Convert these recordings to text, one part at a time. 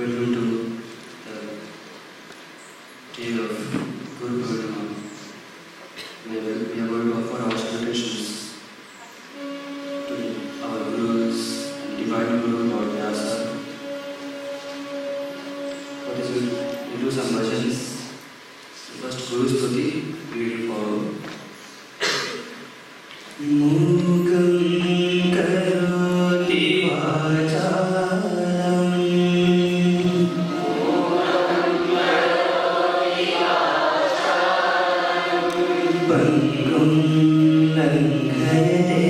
grateful to the day of Guru Purnima. We are going to offer our salutations to our Gurus and Divine Guru Lord Vyasa. For this we'll do some bhajans. First Guru Stuti we will follow. Mukam karoti vacharam Pangum langhayate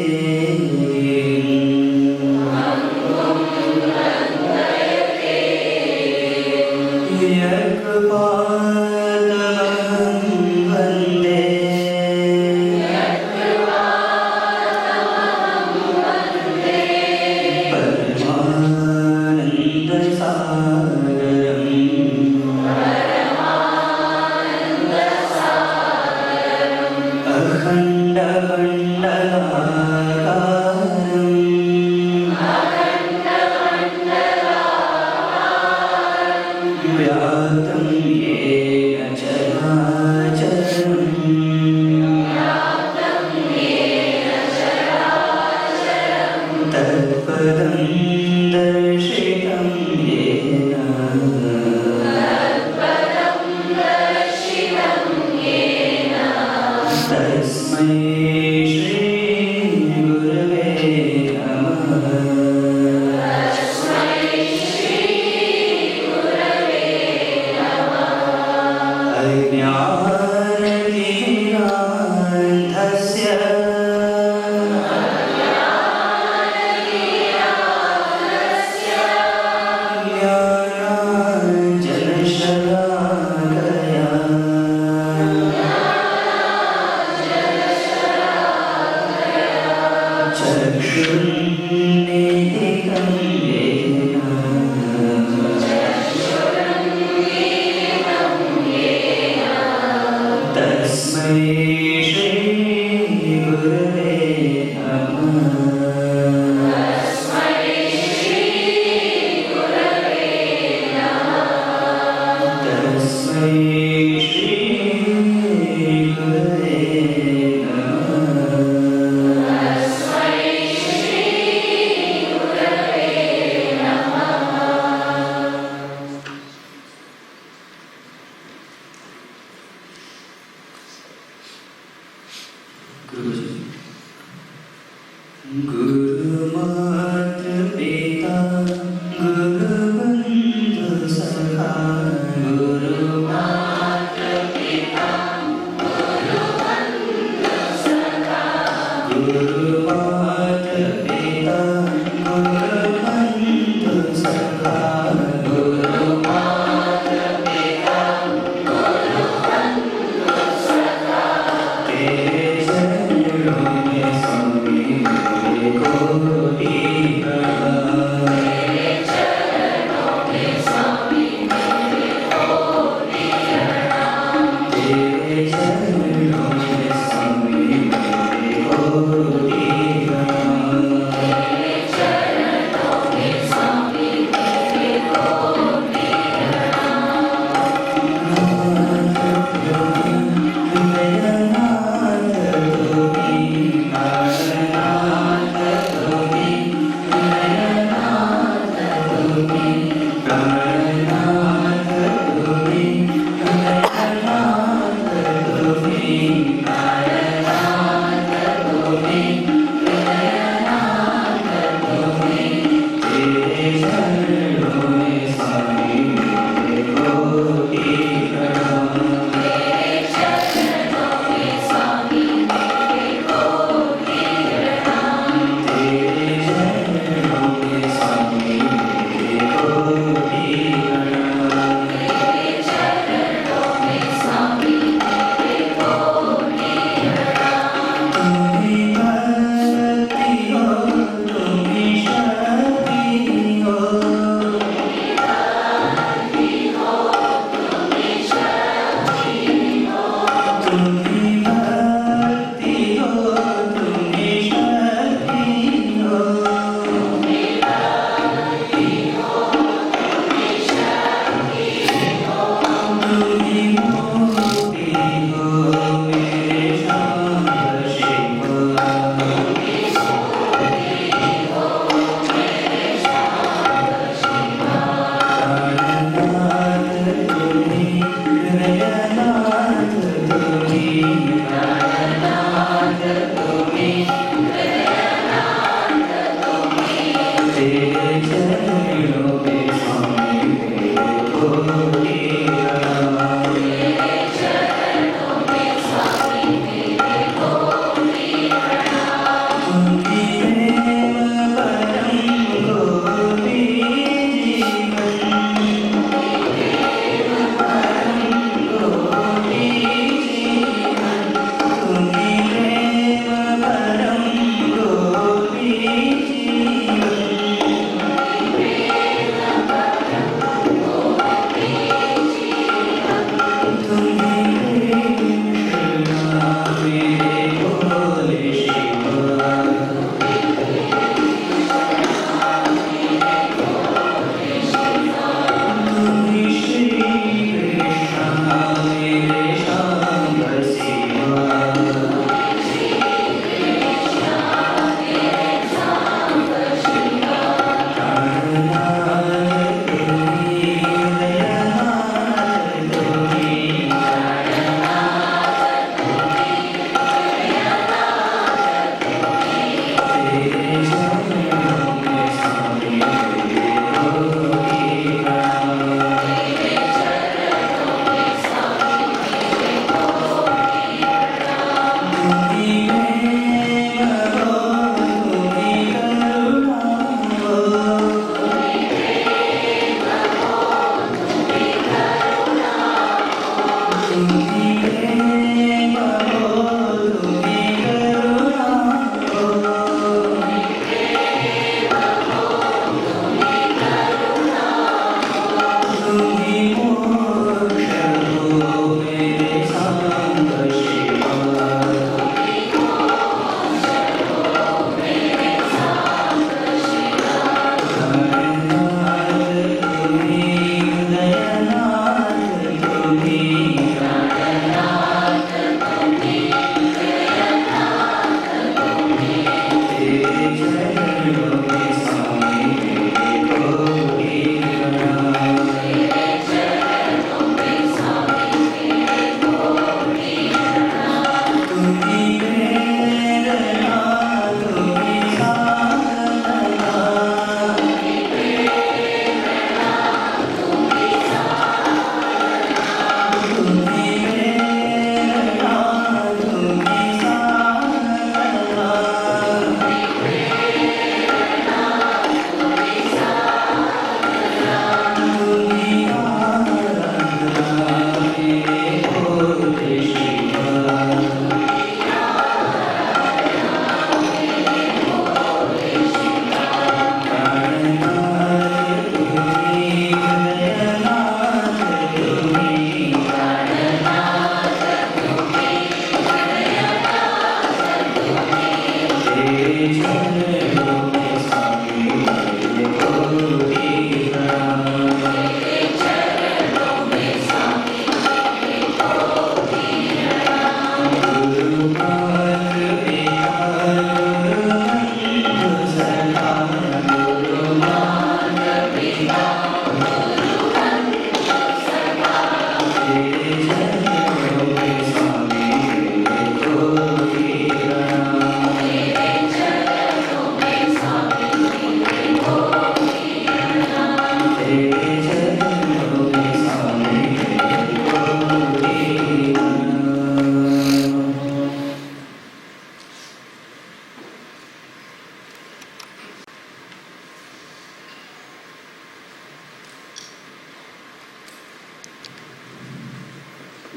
Yakrupālamaham vande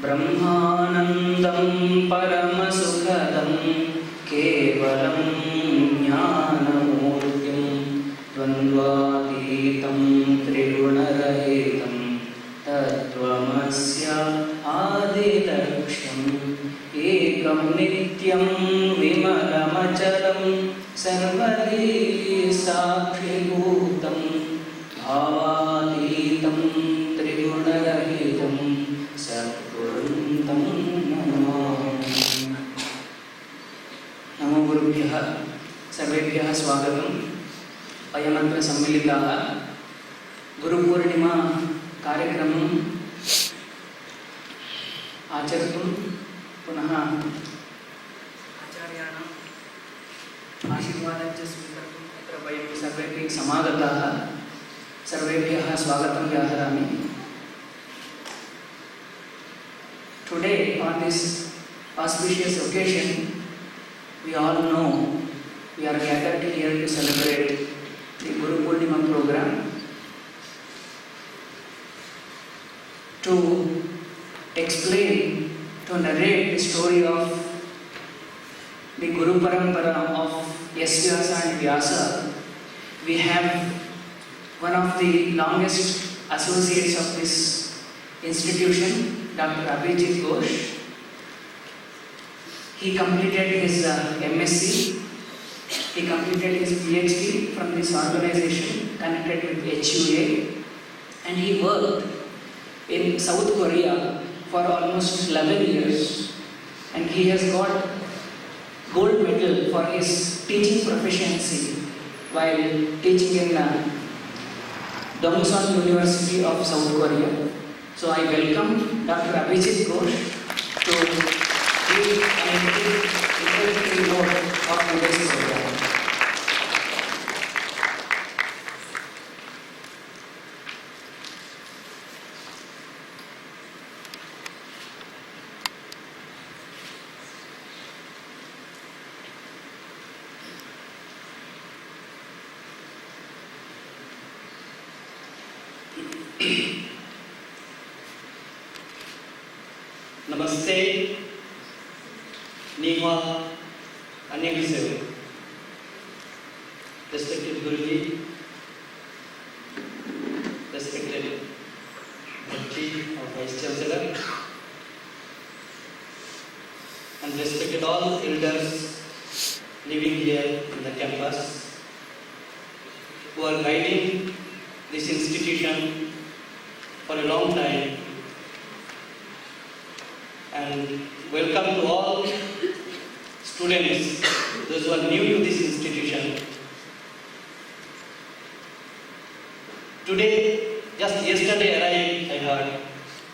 ब्रह्मानन्दं परमसुखदं केवलं ज्ञानमूर्तिं द्वन्द्वातीतं त्रिगुणरहितं तत्त्वमस्य आदिलक्ष्यम् एकं नित्यं विमलमचलं सर्वधी साक्षिभूतं भावातीतं त्रिगुणरहितं सद्गुरुं नमामि। नमो गुरुभ्यः सर्वेभ्यः स्वागतम्। अयमत्र सम्मिलिताः गुरुपूर्णिमा कार्यक्रमं आचर्तुं पुनः आचार्याणाम् आशीर्वादं च स्वीकर्तुम् अत्र वयं सर्वेपि समागताः सर्वेभ्यः स्वागतं व्याहरामि. Today on this auspicious occasion, we all know we are gathered here to celebrate the Guru Purnima program, to explain, to narrate the story of the Guru Parampara of S-VYASA and Vyasa. We have one of the longest associates of this institution, Dr. Abhijit Ghosh. He completed his MSc, he completed his PhD from this organization connected with HUA, and he worked in South Korea for almost 11 years, and he has got gold medal for his teaching proficiency while teaching in Dongsan University of South Korea. So I welcome Dr. Abhijit Ghosh to give an introductory note of today's program. Namaste, Nima, Annyeonghaseyo. Respected Guruji, respected Chief of Vice Chancellor, and respected all elders living here in the campus who are guiding this institution for a long time. And welcome to all students, those who are new to this institution. Today, just yesterday arrived, I heard,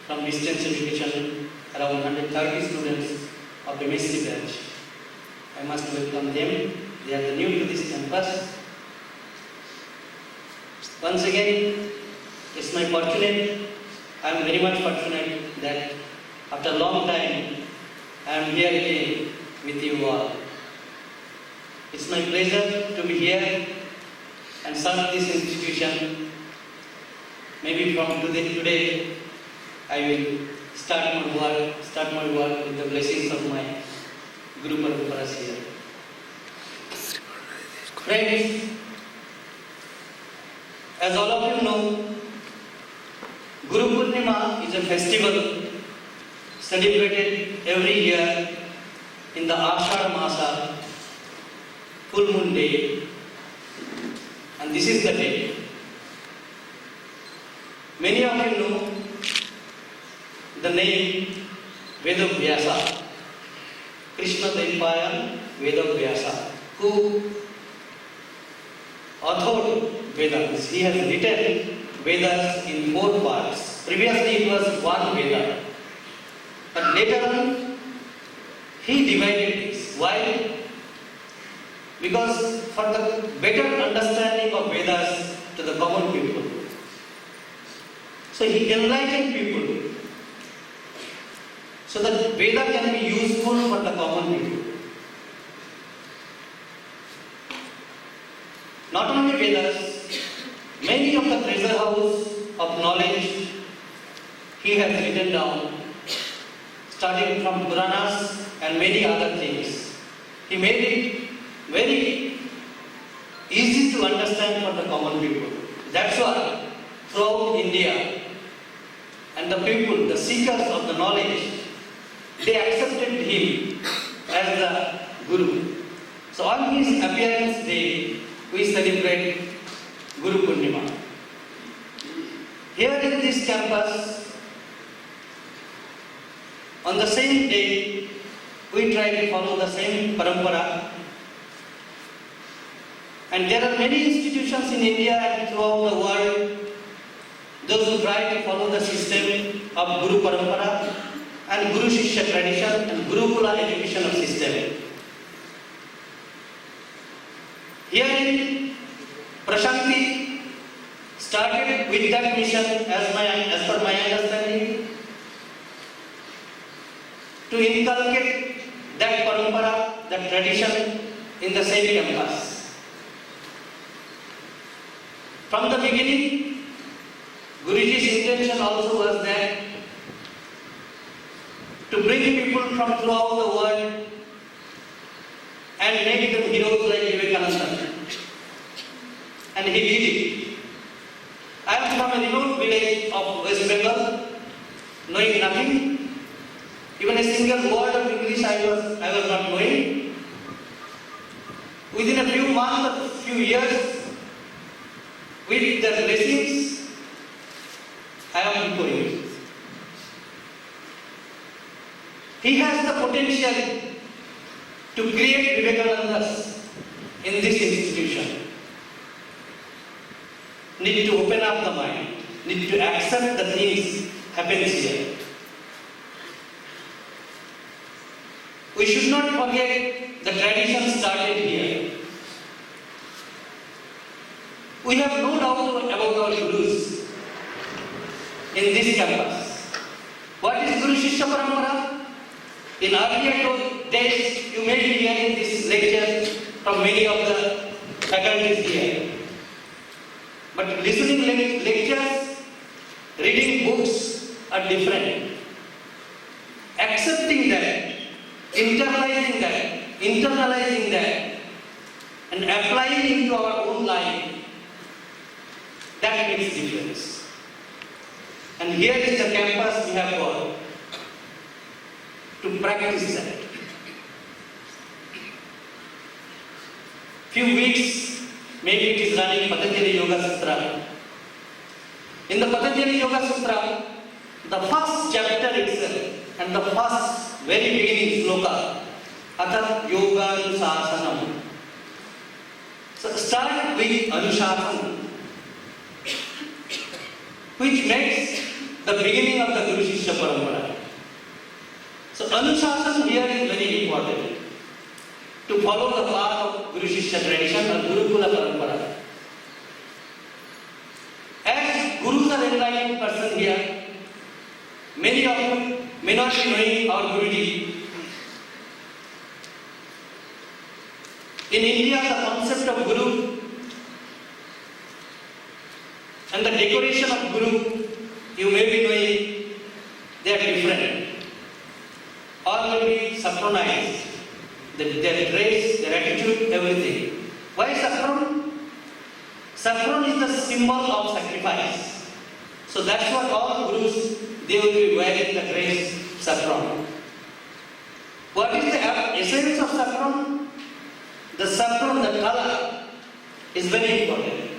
from distance education, around 130 students of the MSc branch. I must welcome them. They are new to this campus. Once again, it's my fortunate, I am very much fortunate that after a long time, I am here again with you all. It's my pleasure to be here and serve this institution. Maybe from today, I will start my work with the blessings of my Guru Paramparas here. Friends, as all of you know, Guru Purnima is a festival celebrated every year in the Ashada Masa, full moon day, and this is the day. Many of you know the name S-VYASA, Krishna Daipayan S-VYASA, who authored Vedas. He has written Vedas in 4 parts. Previously it was one Veda. But later on, he divided this. Why? Because for the better understanding of Vedas to the common people. So he enlightened people so that Veda can be useful for the common people. Not only Vedas, many of the treasure house of knowledge he has written down, starting from Puranas and many other things. He made it very easy to understand for the common people. That's why throughout India and the people, the seekers of the knowledge, they accepted him as the Guru. So on his appearance day, we celebrate Guru Purnima. Here in this campus, on the same day, we try to follow the same parampara. And there are many institutions in India and throughout the world, those who try to follow the system of Guru Parampara and Guru Shishya tradition and Gurukula educational system. Here in Prashanti started with that mission as per my understanding to inculcate that parampara, that tradition in the same campus. From the beginning, Guruji's intention also was that to bring people from throughout the world and make them heroes like Vivekananda. And he did it. I am from a remote village of West Bengal, knowing nothing. Even a single word of English I was not knowing. Within a few months or few years, with the blessings, I am before you. He has the potential to create Vivekanandas in this institution. Need to open up the mind, need to accept the things happens here. We should not forget the tradition started here. We have no doubt about our Gurus in this campus. What is Guru Shishya Parampara? In earlier days, you may be hearing this lecture from many of the faculties here. But listening lectures, reading books are different. Accepting that, internalizing that, and applying into our own life, that makes difference. And here is the campus we have got to practice that. Few weeks, maybe it is running Patanjali Yoga Sutra. In the Patanjali Yoga Sutra, the first chapter itself and the first very beginning sloka, Atat Yoga Anusasanam. So start with Anusasan, which makes the beginning of the Guru Shishya Parampara. So Anusasan here is very important. To follow the path of Guru Shishya tradition or Gurukula Parampara. As Gurus are enlightened person here, many of you may not be knowing our Guruji. In India, the concept of Guru and the decoration of Guru, you may be knowing, they are different. All may be synchronized. Their dress, their attitude, everything. Why saffron? Saffron is the symbol of sacrifice. So that's what all Gurus, they will be wearing the dress saffron. What is the essence of saffron? The saffron, the color, is very important.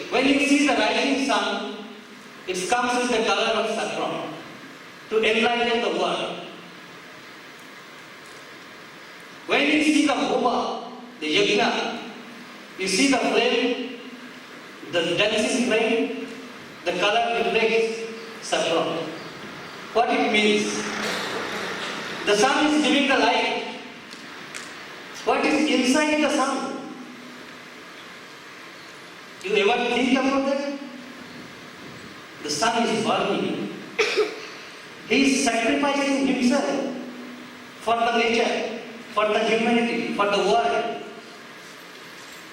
When you see the rising sun, it comes with the color of saffron to enlighten the world. When you see the homa, the yajna, you see the flame, the dancing flame, the color reflects saffron. What it means? The sun is giving the light. What is inside the sun? You ever think about that? The sun is burning. He is sacrificing himself for the nature, for the humanity, for the world.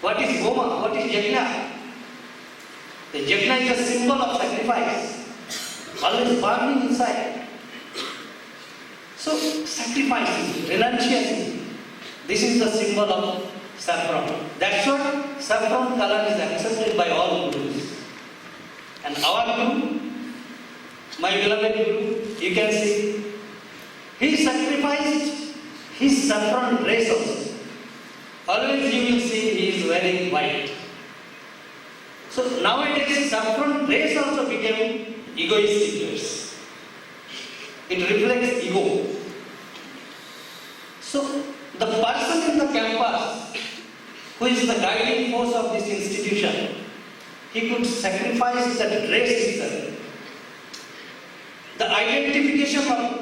What is homa? What is yajna? The yajna is a symbol of sacrifice, always burning inside. So, sacrificing, renunciation. This is the symbol of saffron. That's what saffron color is accepted by all Gurus. And our Guru, my beloved Guru, you can see, he sacrificed his saffron dress also. Always you will see he is wearing white. So nowadays saffron dress also became egoistic dress. It reflects ego. So the person in the campus who is the guiding force of this institution, he could sacrifice the dress itself. The identification of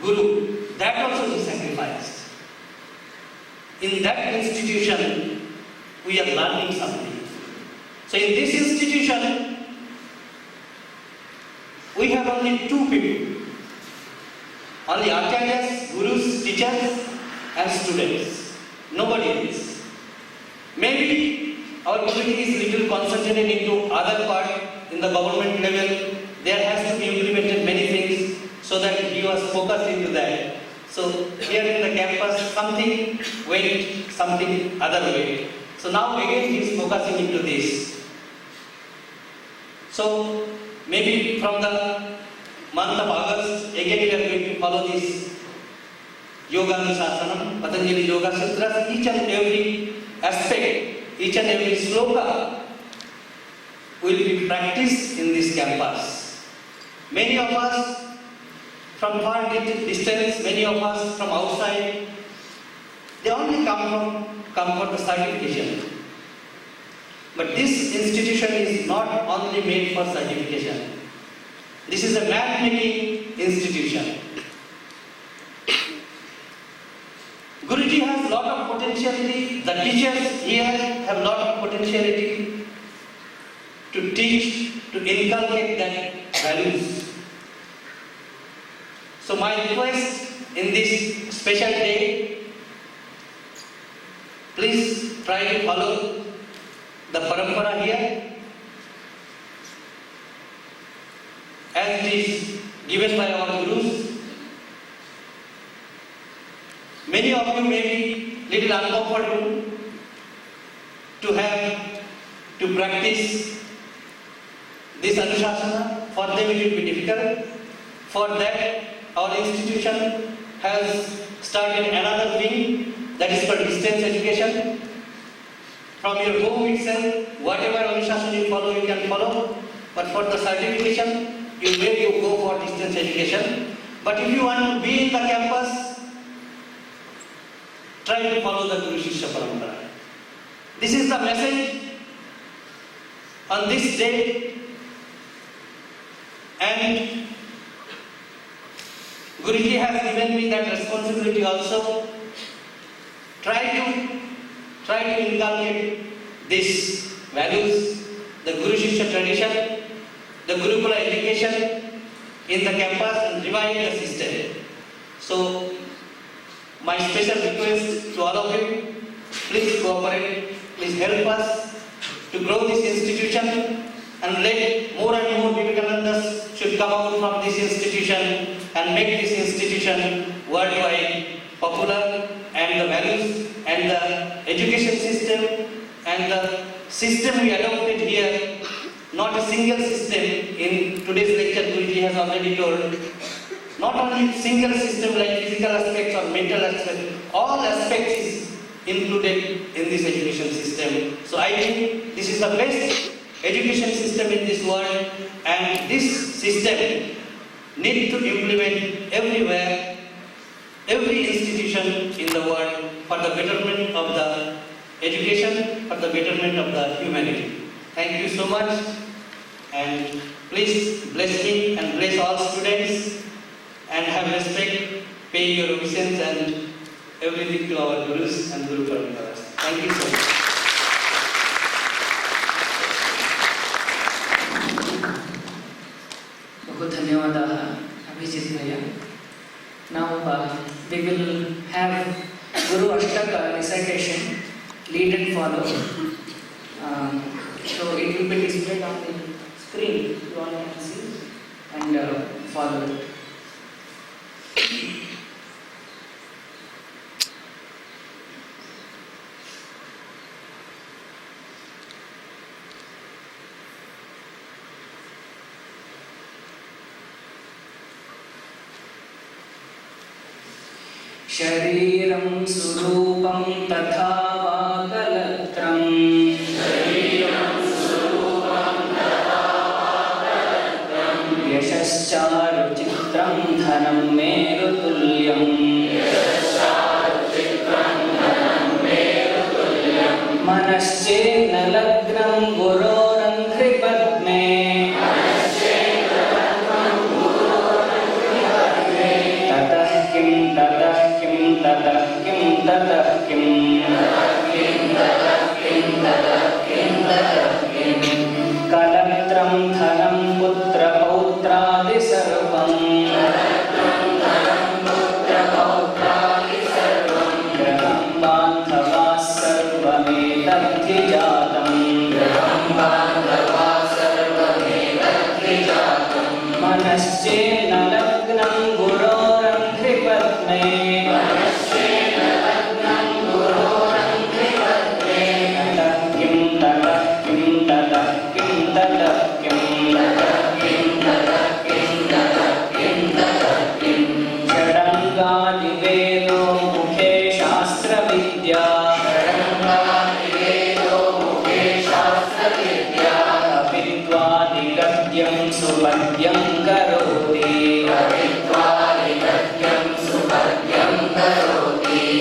Guru, that also he sacrificed. In that institution, we are learning something. So in this institution, we have only two people. Only acharyas, gurus, teachers and students. Nobody else. Maybe our community is little concentrated into other part in the government level. There has to be implemented many things so that he was focused into that. So here in the campus, something went, something other way. So now again he is focusing into this. So maybe from the month of August, again we are going to follow this Yoga Anushasana, Patanjali Yoga Sutras, each and every aspect, each and every sloka will be practiced in this campus. Many of us from far distance, many of us from outside, they only come for the certification. But this institution is not only made for certification. This is a map-making institution. Guruji has lot of potentiality. The teachers here have lot of potentiality to teach, to inculcate that values. So my request in this special day, please try to follow the parampara here as it is given by our gurus. Many of you may be little uncomfortable to practice this Anushasana. For them it will be difficult. For that, our institution has started another wing, that is for distance education. From your home itself, whatever Anushasana you follow, you can follow. But for the certification, you go for distance education. But if you want to be in the campus, try to follow the Guru Shishya Parampara. This is the message on this day. And Guruji has given me that responsibility also. Try to inculcate these values, the Guru Shishya tradition, the Gurukula education in the campus and revive the system. So, my special request to all of you, please cooperate, please help us to grow this institution and let more and more Vivekanandas should come out from this institution and make this institution worldwide popular, and the values and the education system and the system we adopted here, not a single system. In today's lecture, Guruji has already told, not only single system like physical aspects or mental aspects, all aspects is included in this education system. So I think this is the best education system in this world, and this system needs to implement everywhere, every institution in the world for the betterment of the education, for the betterment of the humanity. Thank you so much, and please bless me and bless all students, and have respect, pay your obeisance and everything to our Gurus and Guru Paramparas. Thank you so much. बहुत धन्यवाद अभिजीत भैया. Now we will have Guru Ashtaka recitation, lead and follow. So it will be displayed on the screen, you all can see, and follow it. शरीरं स्वरूपं तथा वाकलत्रं यशश्चारुचित्रं धनं मेरुतुल्यं मनश्चेन्न लग्नं गुरोरन्ध्रिपद्मे ततः किं सुपद्यं करोति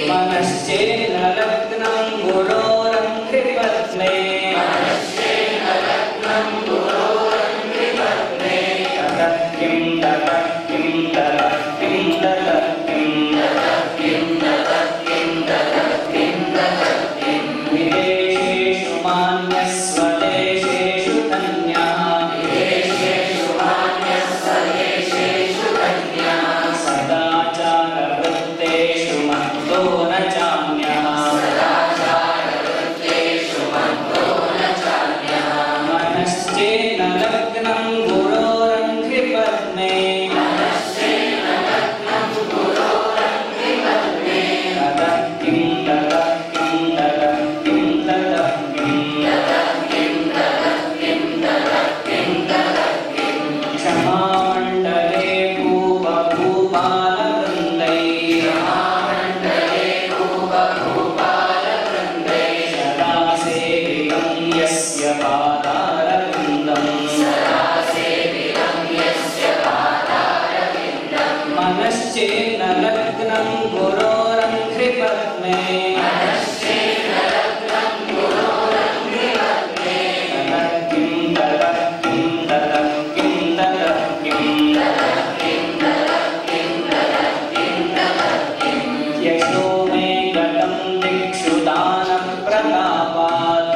मनश्चेन्न लग्नं गुरोरङ्घ्रिपत्ने ततः किं ततः किं ततः किं ततः किं विदेशेषु मान्यस्वदेशेषु धन्यः सदाचारवृत्तेषु मत्तो न चान्यः मनश्चेन्न लग्नं गुरोरङ्घ्रिपद्मे ततः किं ततः किं ततः किं ततः क्षमामण्डले भूपभूपालवृन्दै सदा सेवितं यस्य पादारविन्दम् मनश्चेन्न लग्नं गुरोरङ्घ्रिपद्मे ततः किं ततः किं ततः किं ततः यशो मे गतं दिक्षु दानप्रतापात्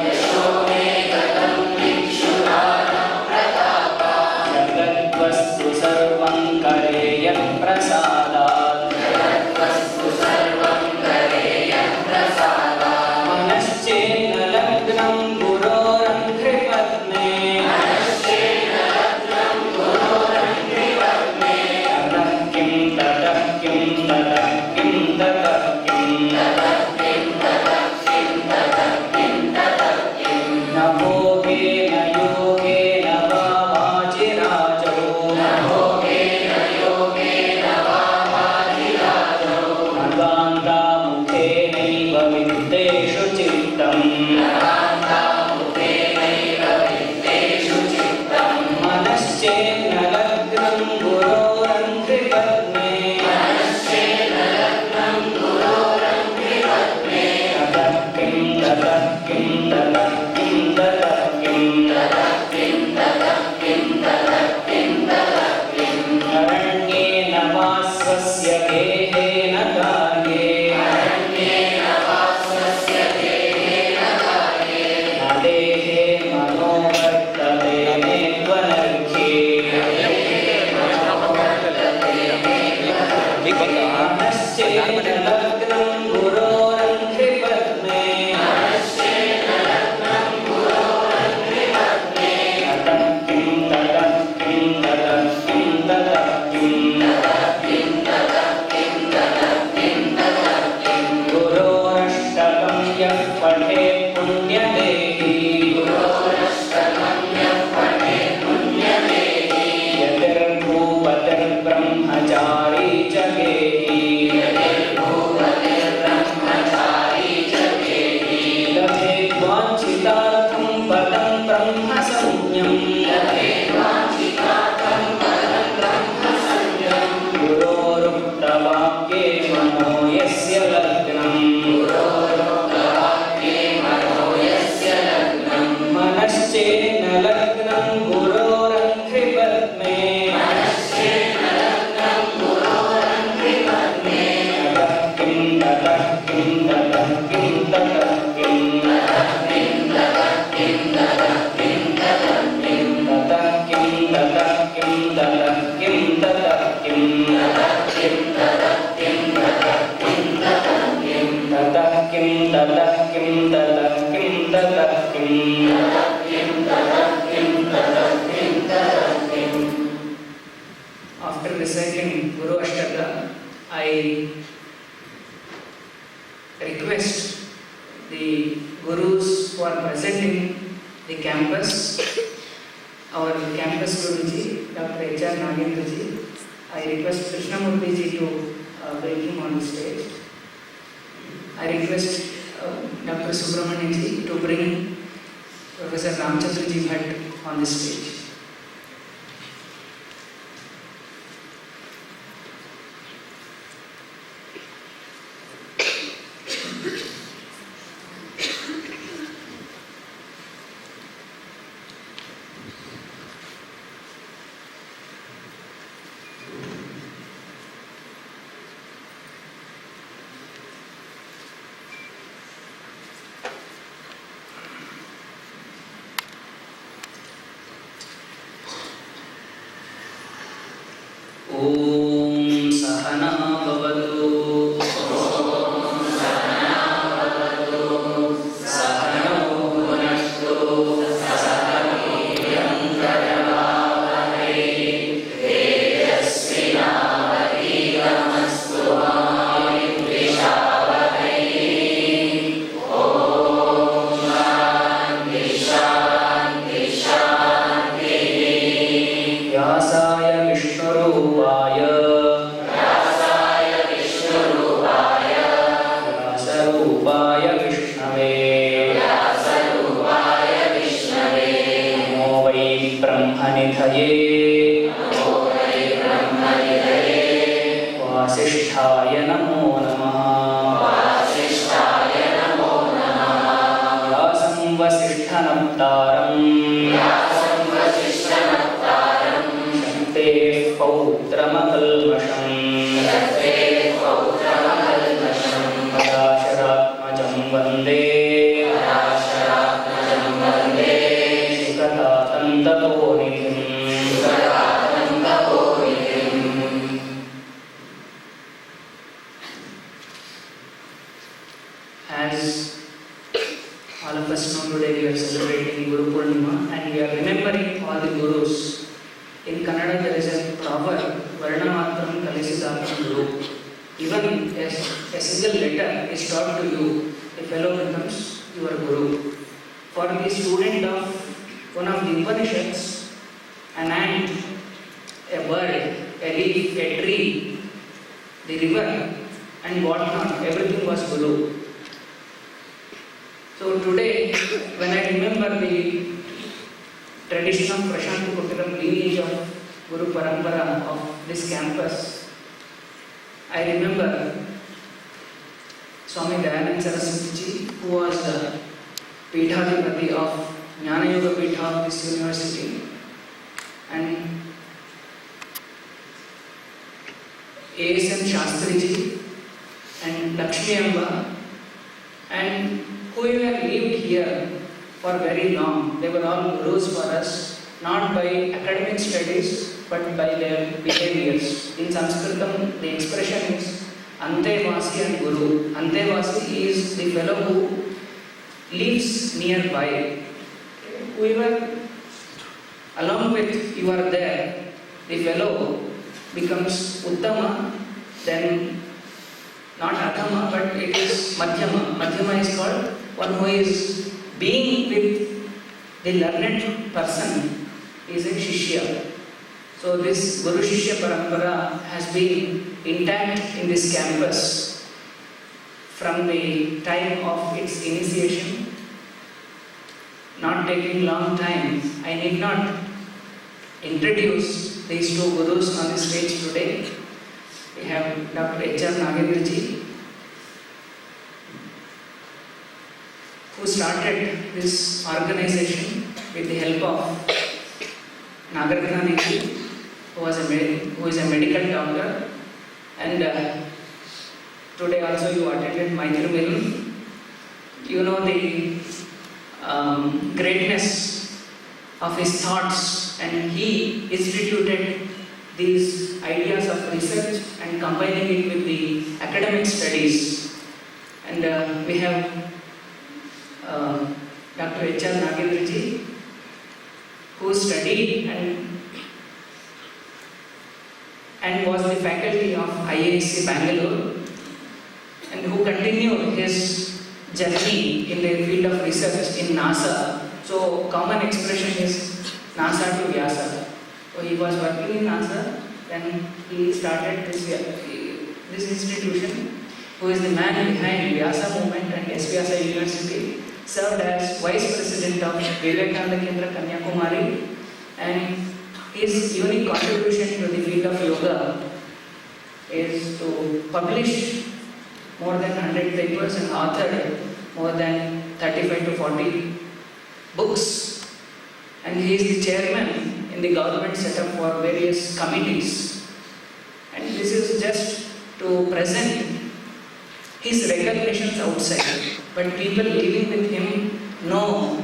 जगद्वस्तु सर्वं करेयः प्रसादात् मनश्चेन्न लग्नं गुरोरङ्घ्रिपद्मे ततः किं ततः किं ततः किं ततः न भोगेन योगेन वा वाजिराजो भगवान्तामुखेनैव विद्तेषु चित्तम् मनश्चेन्न लग्नं गुरोरङ्घ्रिपद्मे ततः किं ततः किं ततः किं ततः अरण्येन वा स्वस्य गेहेन कार्ये न देहे मनो वर्तते नेत्वनर्घ्ये मनश्चेन्न लग्नं गुरोरङ्घ्रिपद्मे ततः किं ततः किं ततः किं ततः गुरोरष्टकं यः पठेत् पुण्यदेही यतिर्भूपतिर्ब्रह्मचारी च गेही लभेद्वाञ्छितार्थं पदं ब्रह्मसंज्ञम् गुरोरुक्तवाक्ये मनो यस्य लग्नम् मनश्चेन्न लग्नं गुरोरङ्घ्रिपद्मे ततः किं ततः किं ततः किं ततः ततः किं ततः किं ततः किं ततः After reciting Guru Ashtaka, I request the Gurus who are present in the campus, our campus Guruji, Dr. H.R. Nagendraji, I request Krishnamurti ji to bring him on the stage. I request Dr. Subramanian ji to bring Professor Ramchandra ji Bhatt on the stage. Om Sahana Bhavatu. व्यासाय विष्णुरूपाय व्यासरूपाय विष्णवे नमो वै ब्रह्मनिधये वासिष्ठाय नमो नमः व्यासं वसिष्ठनप्तारम् पौत्रमकल्मषम् पराशरात्मजं वन्दे सुखदातन्तपोनिधिम् As all of us know, today we are celebrating Guru Purnima and we are remembering all the Gurus. In Kannada there is a proverb, Varnamatram Kalisidatam Guru. Even a single letter is taught to you, a fellow becomes your Guru. For the student of one of the Upanishads, an ant, a bird, a leaf, a tree, the river and whatnot, everything was Guru. So today, when I remember the tradition of Prashanti Kutiram lineage of Guru Parampara of this campus, I remember Swami Dayanand Saraswati ji, who was the Peethadipati of Jnana Yoga Peetha of this university, and A.S.M. Shastri ji and Lakshmi Amba, and whoever lived here for very long, they were all gurus for us, not by academic studies but by their behaviors. In Sanskritam, the expression is Antevasi and Guru. Antevasi is the fellow who lives nearby. Whoever along with you are there, the fellow becomes Uttama, then not Adhama, but it is Madhyama. Madhyama is called one who is being with the learned person is a Shishya. So this Guru Shishya Parampara has been intact in this campus from the time of its initiation. Not taking long time, I need not introduce these two Gurus on the stage today. We have Dr. H.R. Nagendra ji, who started this organization with the help of Nagarjuna ji, who is a medical doctor, and today also you attended Maitri Milan. You know the greatness of his thoughts, and he instituted these ideas of research and combining it with the academic studies. And we have Dr. H.R. Nagendra ji, who studied and was the faculty of IISc Bangalore, and who continued his journey in the field of research in NASA. So common expression is NASA to Vyasa. So he was working in NASA, then he started this institution, who is the man behind Vyasa movement and S-VYASA University, served as Vice President of Vivekananda Kendra Kanyakumari, and his unique contribution to the field of yoga is to publish more than 100 papers and authored more than 35 to 40 books. And he is the chairman in the government setup for various committees. And this is just to present his recognitions outside, but people living with him know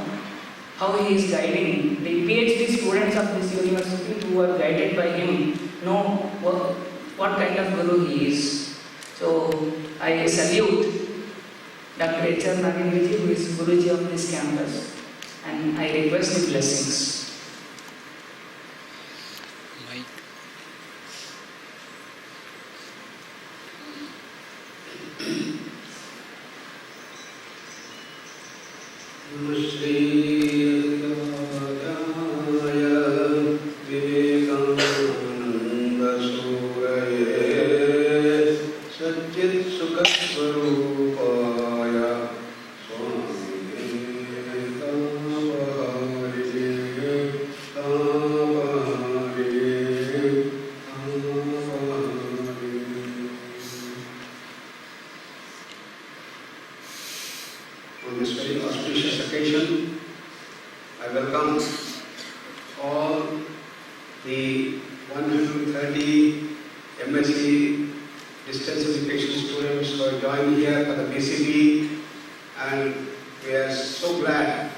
how he is guiding the PhD students of this university who are guided by him know what kind of guru he is. So I salute Dr. H.R. Nagendra, who is Guruji of this campus, and I request the blessings. On this very auspicious occasion, I welcome all the 130 MSc distance education students who are joined here for the PCP, and we are so glad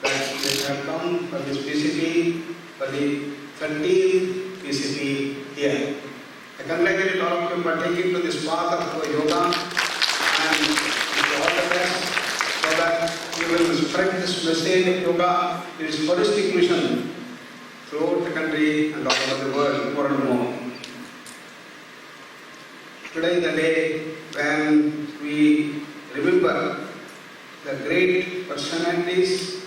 that they have come for this PCP, for the 13th PCP here. I congratulate all of you for taking to this path of yoga, and wish you all the best, so that you will spread this message of yoga, its holistic mission throughout the country and all over the world more and more. Today is the day when we remember the great personalities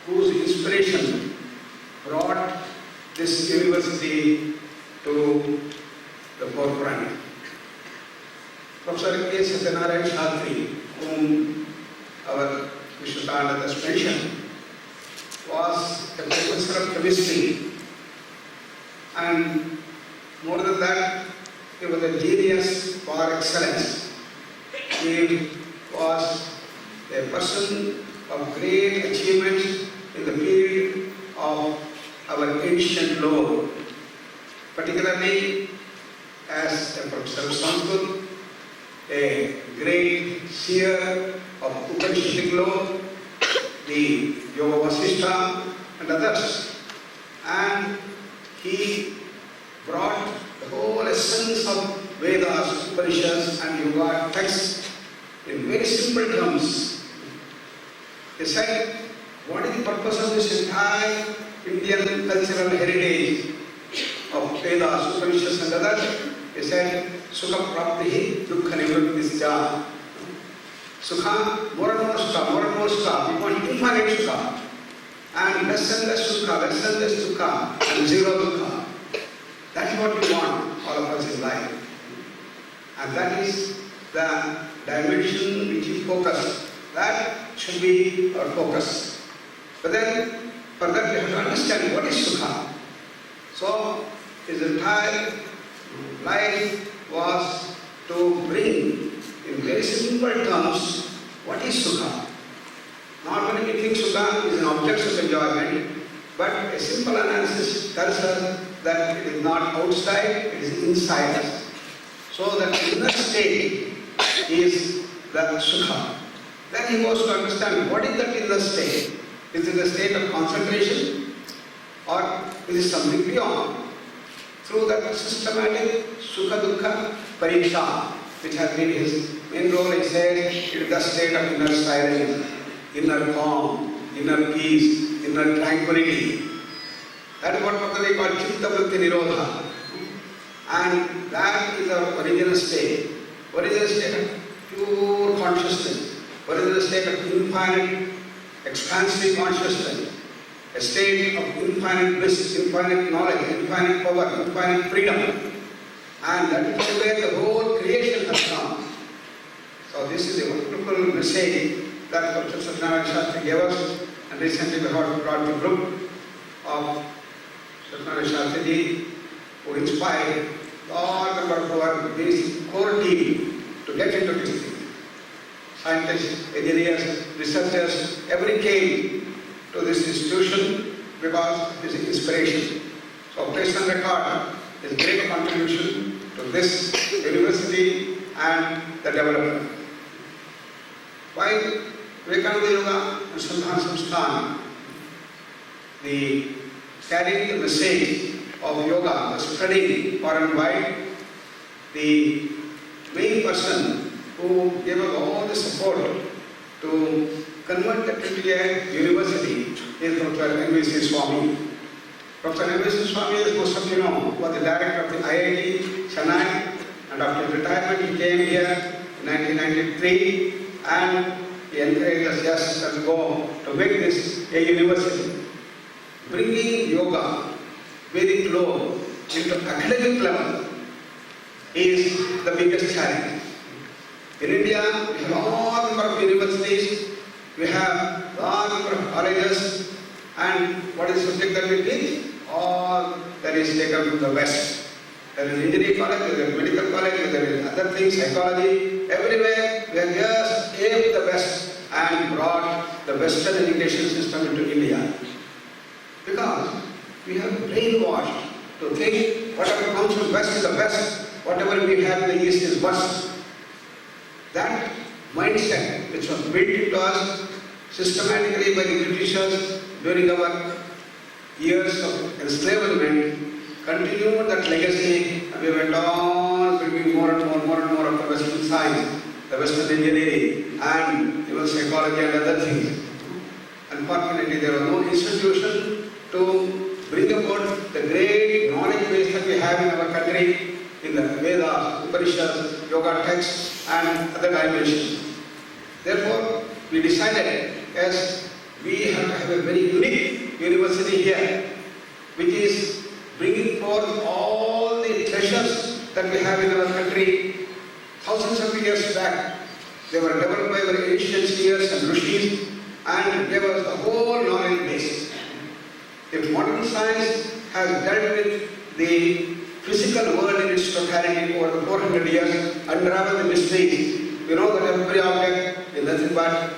whose inspiration brought this university to the forefront. Professor K. Satyanarayan Shastri, whom our Vishwakarma has mentioned, was a professor of chemistry, and more than that, he was a genius par excellence. He was a person of great achievements in the field of our ancient lore, particularly as a professor of Sanskrit, a great seer of Upanishadic lore, the Yoga Vasishtha and others. And he brought the whole essence of Vedas, Upanishads and Yoga texts in very simple terms. He said, what is the purpose of this entire Indian cultural heritage of Vedas, Upanishads and others? He said, Sukha Prapti, Dukkha Nivrittisya. Sukha, more and more sukha. We want infinite sukha. And less and less sukha, less and less dukkha, and zero dukkha. That is what we want, all of us in life. And that is the dimension which is focused. That should be our focus. But then, for that we have to understand what is sukha. So, his entire life was to bring in very simple terms what is sukha. Not when we think sukha is an object of enjoyment, but a simple analysis tells us that it is not outside, it is inside us. So that inner state is the sukha. Then he was to understand what is that inner state. Is it a state of concentration or is it something beyond? Through that systematic sukha dukkha pariksha, which has been his main role, he said, it is the state of inner silence, inner calm, inner peace, inner tranquility. That is what they call chitta vritti nirodha. And that is our original state. Original state of pure consciousness. Original state of infinite, expansive consciousness. A state of infinite bliss, infinite knowledge, infinite power, infinite freedom. And that is where the whole creation has come. So this is a wonderful message that Professor Satyanarayan Shastri gave us. And recently we have brought the group of Satyanarayan Shastri, who inspired all number of our this core team to get into this thing. Scientists, engineers, researchers, everybody came to this institution because of his inspiration. So placed on record his great contribution to this university and the development. While Vivekananda Yoga Anusandhana Samsthan, the carrying the message of yoga, the study far and wide. The main person who gave us all the support to convert that into a university is Dr. S-VYASA Swami. Dr. S-VYASA Swami, as most of you know, was the director of the IIT Chennai, and after retirement he came here in 1993 and he encouraged us just to go to make this a university. Bringing yoga very close into academic level is the biggest challenge. In India, we have a large number of universities, we have a large number of colleges, and what is the subject that we teach? All that is taken from the West. There is engineering college, there is medical college, there is other things, psychology, everywhere we have just aimed the West and brought the Western education system into India. Because we have brainwashed to think whatever comes from West is the best, whatever we have in the East is worse. That mindset which was built into us systematically by the Britishers during our years of enslavement continued that legacy, and we went on bringing more and more of the Western science, the Western engineering, and even psychology and other things. Unfortunately, there was no institution to bring about the great knowledge base that we have in our country in the Vedas, Upanishads, yoga texts, and other dimensions. Therefore, we decided, as we have to have a very unique university here, which is bringing forth all the treasures that we have in our country thousands of years back. They were developed by our ancient seers and rishis and gave us the whole knowledge base. If modern science has dealt with the physical world in its totality over 400 years, unravel the mysteries, we know that every object is nothing but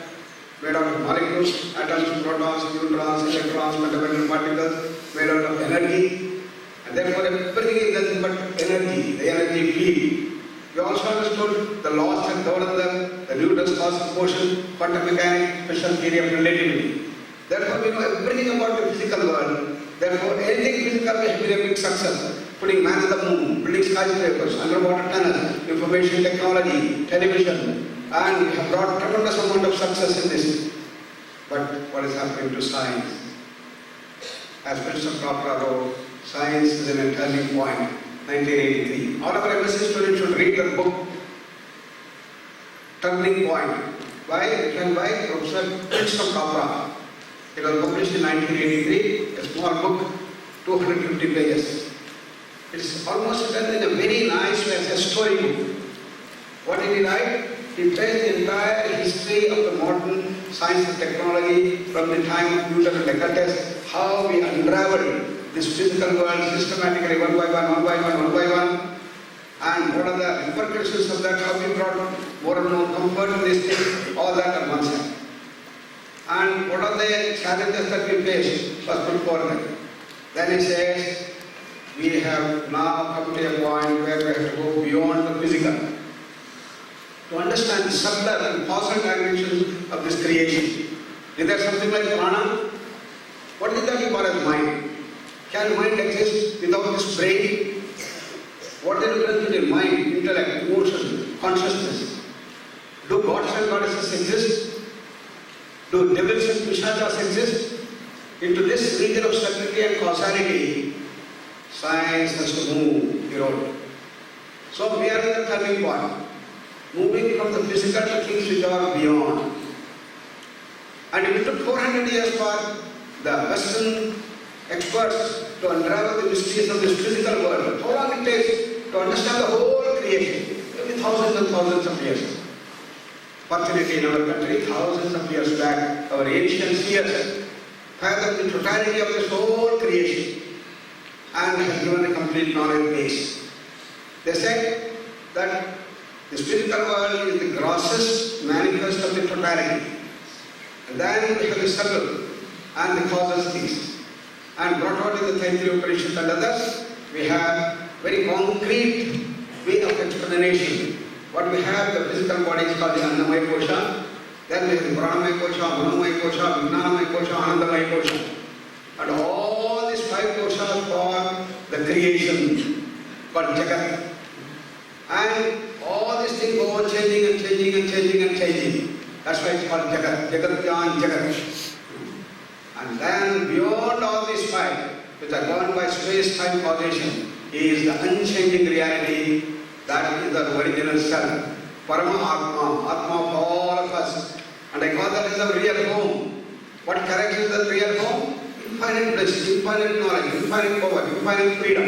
made out of molecules, atoms, protons, neutrons, electrons, fundamental particles, made out of energy. And therefore everything is nothing but energy, the energy field. We also understood the laws that govern them, the Newton's laws of motion, quantum mechanics, special theory of relativity. Therefore we know everything about the physical world. Therefore anything physical has been a big success. Putting man on the moon, building skyscrapers, underwater tunnels, information technology, television, and we have brought tremendous amount of success in this. But what is happening to science? As Mr. Chopra wrote, science is in a turning point, 1983. All of our MSc students should read the book, Turning Point. Why? Written by Professor Mr. Chopra. It was published in 1983, a small book, 250 pages. It is almost done in a very nice way as a storybook. What did he write? He traced the entire history of the modern science and technology from the time of Newton and Descartes, how we unraveled this physical world systematically one by one, and what are the repercussions of that, how we brought more and more comfort in this thing, all that on one side. And what are the challenges that we face was put forward. Then he says, we have now come to a point where we have to go beyond the physical to understand the subtler and causal dimensions of this creation. Is there something like prana? What is that you call as mind? Can mind exist without this brain? What is the difference between mind, intellect, emotion, consciousness? Do gods and goddesses exist? Do devils and pishachas exist? Into this region of subtlety and causality, science has to move, he wrote. So we are in the turning point, moving from the physical to things which are beyond. And it took 400 years for the Western experts to unravel the mysteries of this physical world. How long it takes to understand the whole creation? Maybe thousands and thousands of years. Fortunately in our country, thousands of years back, our ancient seers fathomed the totality of this whole creation and has given a complete knowledge base. They said that the physical world is the grossest manifest of the totality. And then we have the subtle and the causal things. And brought out in the Taittiriya Upanishad and others, we have very concrete way of explanation. What we have, the physical body is called the Annamaya Kosha. Then we have the Pranamaya Kosha, Manomaya Kosha, Vijnanamaya Kosha, Anandamaya Kosha. And all these five koshas form the creation called Jagat. And all these things go on changing and changing and changing and changing. That's why it's called Jagat. Jagat Jagat. And then beyond all this five, which are governed by space-time causation, is the unchanging reality that is the original self. Parama Atma, Atma of all of us. And I call that as the real home. What character is the real home? Infinite bliss, infinite knowledge, infinite power, infinite freedom.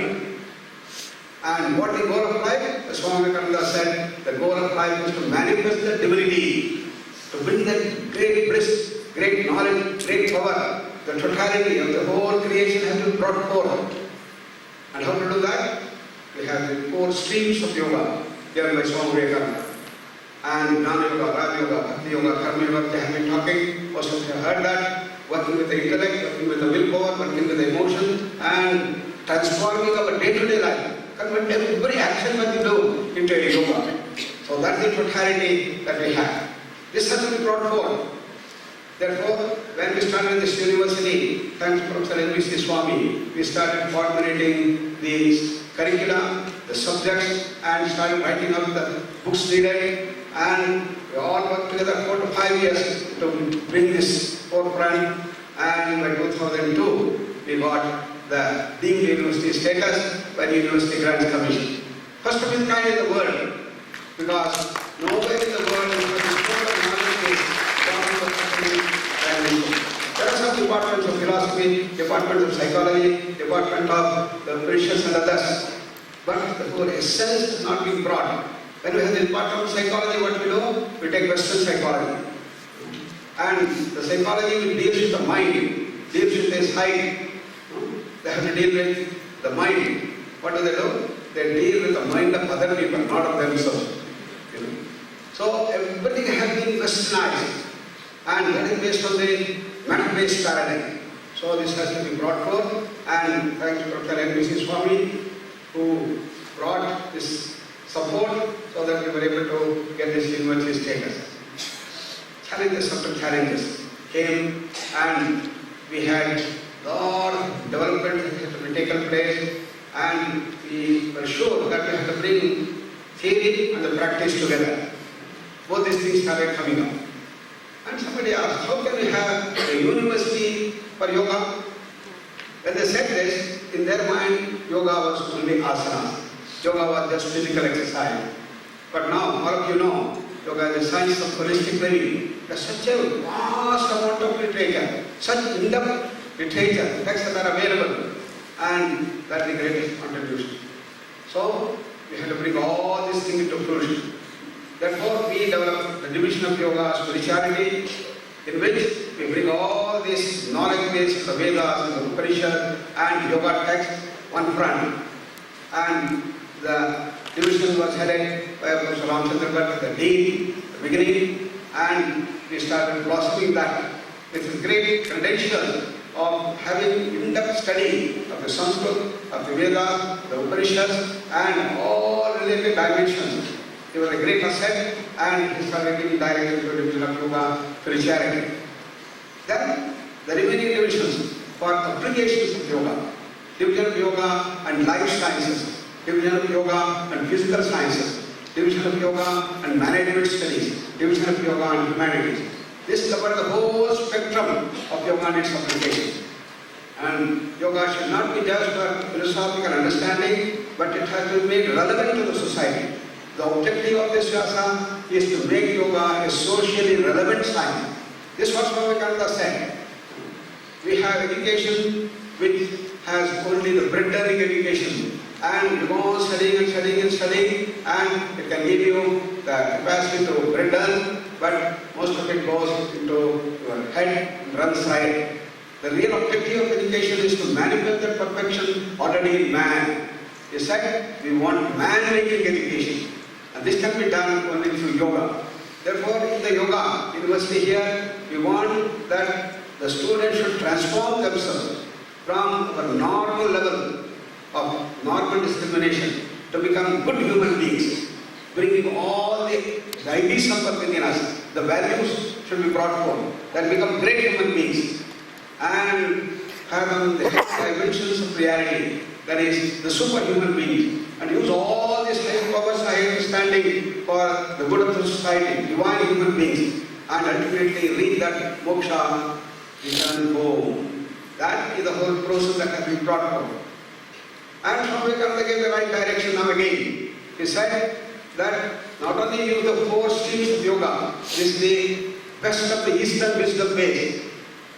And what the goal of life? As Swami Vivekananda said, the goal of life is to manifest the divinity, to bring that great bliss, great knowledge, great power. The totality of the whole creation has been brought forth. And how to do that? We have the 4 streams of yoga given by Swami Vivekananda. And Jnana Yoga, Raja Yoga, Bhakti Yoga, Karma Yoga, they have been talking. Most of you have heard that. Working with the intellect, working with the willpower, working with the emotion, and transforming our day-to-day life. Convert every action that we do into a yoga. So that's the totality that we have. This has to be brought forth. Therefore, when we started this university, thanks to Professor S.V.YASA Swami, we started formulating the curricula, the subjects, and started writing out the books needed. And we all worked together 4 to 5 years to bring this forefront. And by 2002, we got the deemed university status by the University Grants Commission. First of its kind in the world, because nowhere in the world is there are some departments of philosophy, departments of psychology, department of the precious and others. But the whole essence has not been brought. When we have the department of psychology, what we do? We take Western psychology. And the psychology deals with the mind, deals with the side. They have to deal with the mind. What do? They deal with the mind of other people, not of themselves. So everything has been westernized. And that is based on the matter-based paradigm. So this has to be brought forth, and thanks to Dr. S.V.YASA Swami, who brought this support so that we were able to get this university status. Challenges after challenges came, and we had a lot of development that had to be taken place, and we were sure that we had to bring theory and the practice together. Both these things started coming up. And somebody asked, how can we have a university for yoga? When they said this, in their mind, yoga was only asana. Yoga was just physical exercise. But now, all of you know, yoga is the science of holistic living. There's such a vast amount of literature, such in-depth literature, texts that are available. And that's the greatest contribution. So, we have to bring all these things into fruition. Therefore, we develop the division of yoga, spirituality, in which we bring all this knowledge base, the Vedas, and the Upanishad, and yoga text, one front. And the division was headed by Professor Ramchandra Bhatt, the dean, the beginning, and we started blossoming that with a great credential of having in-depth study of the Sanskrit, of the Vedas, the Upanishads, and all related dimensions. He was a great asset, and he started giving direction to the division of yoga, spirituality. Then, the remaining divisions for applications of yoga, division of yoga and life sciences, division of yoga and physical sciences, division of yoga and management studies, division of yoga and humanities. This covers the whole spectrum of yoga and its applications. And yoga should not be just for philosophical understanding, but it has to be made relevant to the society. The objective of this SVYASA is to make yoga a socially relevant science. This was what Vivekananda said. We have education which has only the bread learning education, and you go on studying and studying and studying, and it can give you the capacity to bread learn, but most of it goes into your head and runs right. The real objective of education is to manifest that perfection already in man. He said, we want man-making education. And this can be done only through yoga. Therefore, in the yoga university here, we want that the students should transform themselves from a normal level of normal discrimination to become good human beings, bringing all the ideas of within us. The values should be brought forth, that become great human beings and have the dimensions of reality. that is the superhuman being, and use all these high powers, high understanding for the good of the society, divine human beings, and ultimately reach that moksha, return home. That is the whole process that has been brought forward. And Swami Vivekananda gave the right direction now again. He said that not only use the 4 streams of yoga, this is the best of the Eastern wisdom base.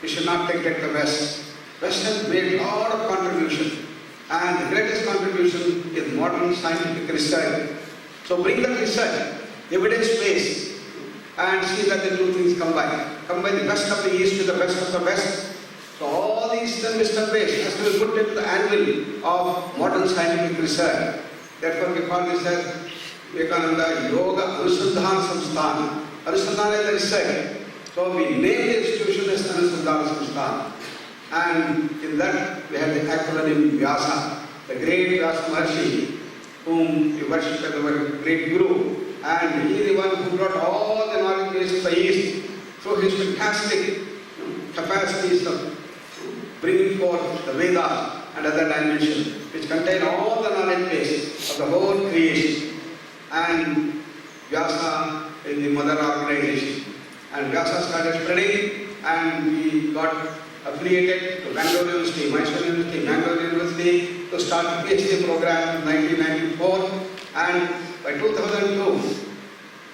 We should not neglect the West. West has made a lot of contribution, and the greatest contribution is modern scientific research. So bring the research, evidence-based, and see that the two things combine. Combine the best of the East with the best of the West. So all the Eastern wisdom base has to be put into the anvil of modern scientific research. Therefore we call this as Vivekananda Yoga Anusandhana Samsthan. Anusandhana is the research. So we name the institution as Anusandhana Samsthan. And in that we have the acronym Vyasa, the great Vyasa Maharshi, whom we worship as our great Guru. And he is the one who brought all the knowledge base of the East through his fantastic capacities of bringing forth the Vedas and other dimensions, which contain all the knowledge base of the whole creation. And Vyasa is the mother organization. And Vyasa started spreading, and we got affiliated to Bangalore University, Mysore University, Bangalore University to start the PhD program in 1994. And by 2002,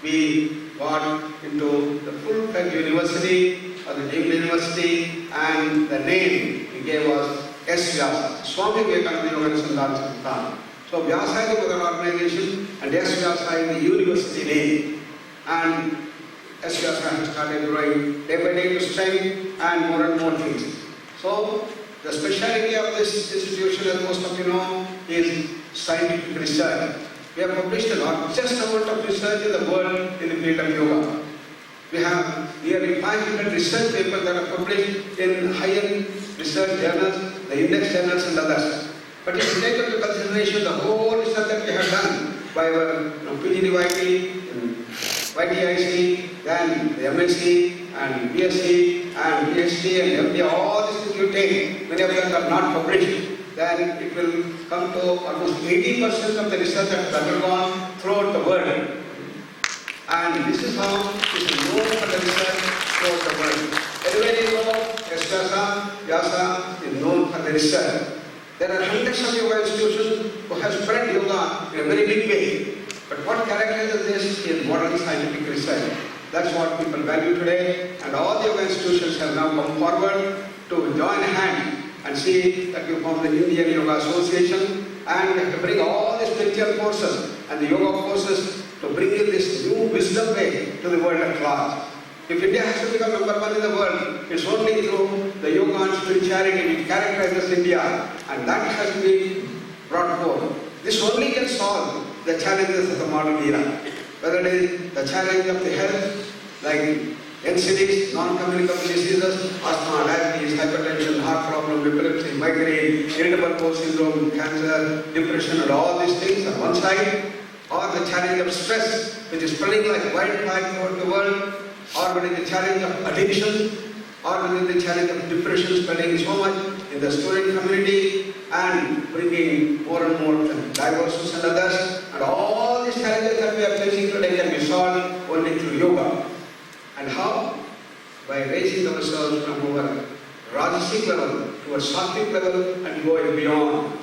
we got into the full-fledged university, or the named university, and the name we gave was S-VYASA, Swami Vivekananda Yoga Anusandhana Samsthan. So Vyasa is the mother organization, and S-VYASA is the university name. And S-VYASA has started growing day by day to strength and more things. So the speciality of this institution, as most of you know, is scientific research. We have published a lot, just amount of research in the world in the field of yoga. We have nearly 500 research papers that are published in high-end research journals, the index journals and others. But if you take into consideration the whole research that we have done by our PGDYT, YTIC, then the MSc and BSc and PhD and MD, all these things you take, many of them are not published, then it will come to almost 80% of the research that has undergone throughout the world. And this is how it is known for the research throughout the world. Everywhere you go, S-VYASA, Vyasa is known for the research. There are hundreds of yoga institutions who have spread yoga in a very big way. But what characterizes this is modern scientific research. That's what people value today, and all the yoga institutions have now come forward to join hands and see that we form the Indian Yoga Association, and we have to bring all the spiritual forces and the yoga forces to bring in this new wisdom way to the world at large. If India has to become number one in the world, it's only through the yoga and spirituality which characterizes India, and that has to be brought forth. This only can solve the challenges of the modern era, whether it is the challenge of the health, like NCDs, non-communicable diseases, asthma, diabetes, hypertension, heart problem, epilepsy, migraine, irritable bowel syndrome, cancer, depression, and all these things on one side, or the challenge of stress, which is spreading like wildfire throughout the world, or whether the challenge of addiction, or whether the challenge of depression spreading so much in the student community and bringing more and more divorces and others, and all these challenges that we are facing today can be solved only through yoga. And how? By raising ourselves from our Rajasic level to a Sattvic level and going beyond.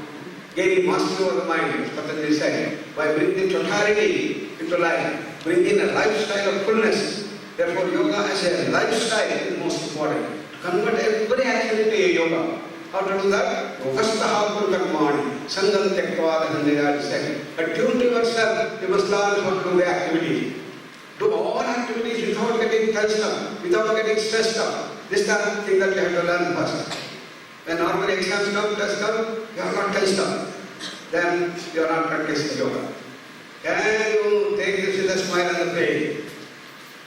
Gaining mastery over the mind, as Patanjali said, by bringing totality into life, bringing a lifestyle of fullness. Therefore, yoga as a lifestyle is most important. To convert every activity to a yoga. How to do that? Yogastaha Purnima, Sangam Tektva, Dhanjaya said. Attune to yourself, you must learn how to do the activity. Do all activities without getting tensed up, without getting stressed up. This is the thing that you have to learn first. When normally exams come, tests come, you are not tensed up. Then you are not practicing yoga. Can you take this with a smile on the face?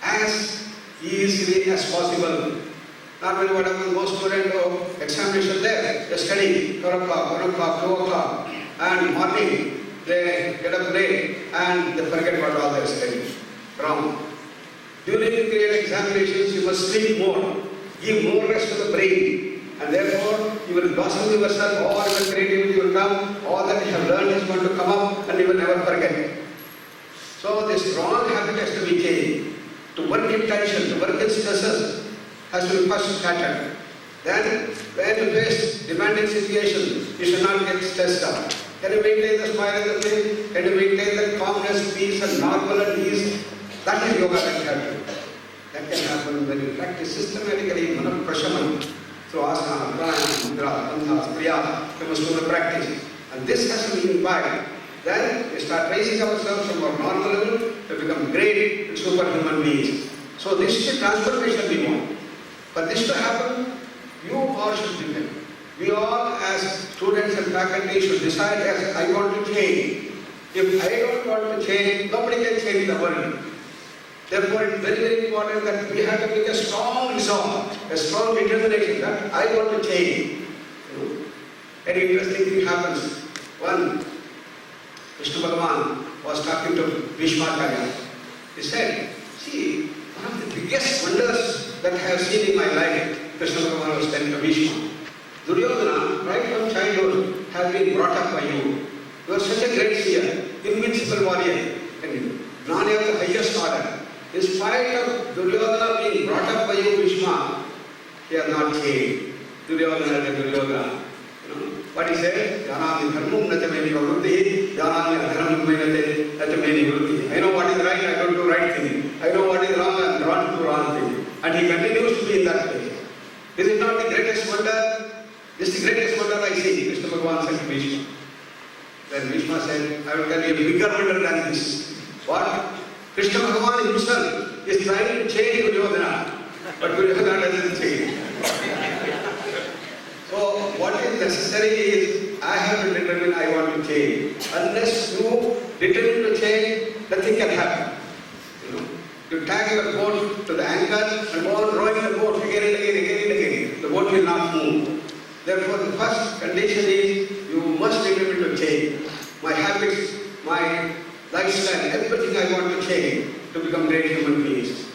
As easily as possible. Normally what happens, most students go examination there, they study 12 o'clock, 1 o'clock, 2 o'clock, and morning they get up late and they forget about all their studies. Wrong. During the period examinations, you must sleep more, give more rest to the brain, and therefore you you will blossom yourself, all your creativity will come, all that you have learned is going to come up and you will never forget. So this wrong habit has to be changed. To work in tension, to work in stresses, has to be first scattered. Then, when you face demanding situations, you should not get stressed out. Can you maintain the smile and the face? Can you maintain the calmness, peace and normal and ease? That is yoga that you have to do. That can happen when you practice systematically Manaprashaman through asana, pranayama, mudra, bandha, SVYASA. You must do the practice. And this has to be imbibed. Then we start raising ourselves from our normal level to become great and superhuman beings. So this is a transformation we want. For this to happen, you all should begin. We all as students and faculty should decide, yes, I want to change. If I don't want to change, nobody can change the world. Therefore, it's very, very important that we have to make a strong resolve, a strong determination that I want to change. Very interesting thing happens. One, Vishnu Bhagavan was talking to Bhishma. He said, see, one of the biggest wonders that I have seen in my life, Vishnu Bhagavan was telling to Bhishma. Duryodhana, right from childhood, has been brought up by you. You are such a great seer, invincible warrior, and Gnani of the highest order. In spite of Duryodhana being brought up by you, Bhishma, he has not changed. Duryodhana and Duryodhana. What he said, Janami dharmum natameni pravrutti, Janami adharamum natameni vrutti. I know what is right, I don't do right thing. I know what is wrong, I am drawn to do wrong thing. And he continues to be in that place. This is not the greatest wonder. This is the greatest wonder I see, Vishnu Bhagavan said to Bhishma. Then Bhishma said, I will tell you a bigger wonder than this. What? Krishna Bhagavan himself is trying to change Duryodhana, but Duryodhana doesn't change. So what is necessary is, I have to determine I want to change. Unless you determine to change, nothing can happen. You tag your boat to the anchor and go on rowing the boat again and again. The boat will not move. Therefore, the first condition is, you must determine to change. My habits, my lifestyle, everything I want to change to become great human beings.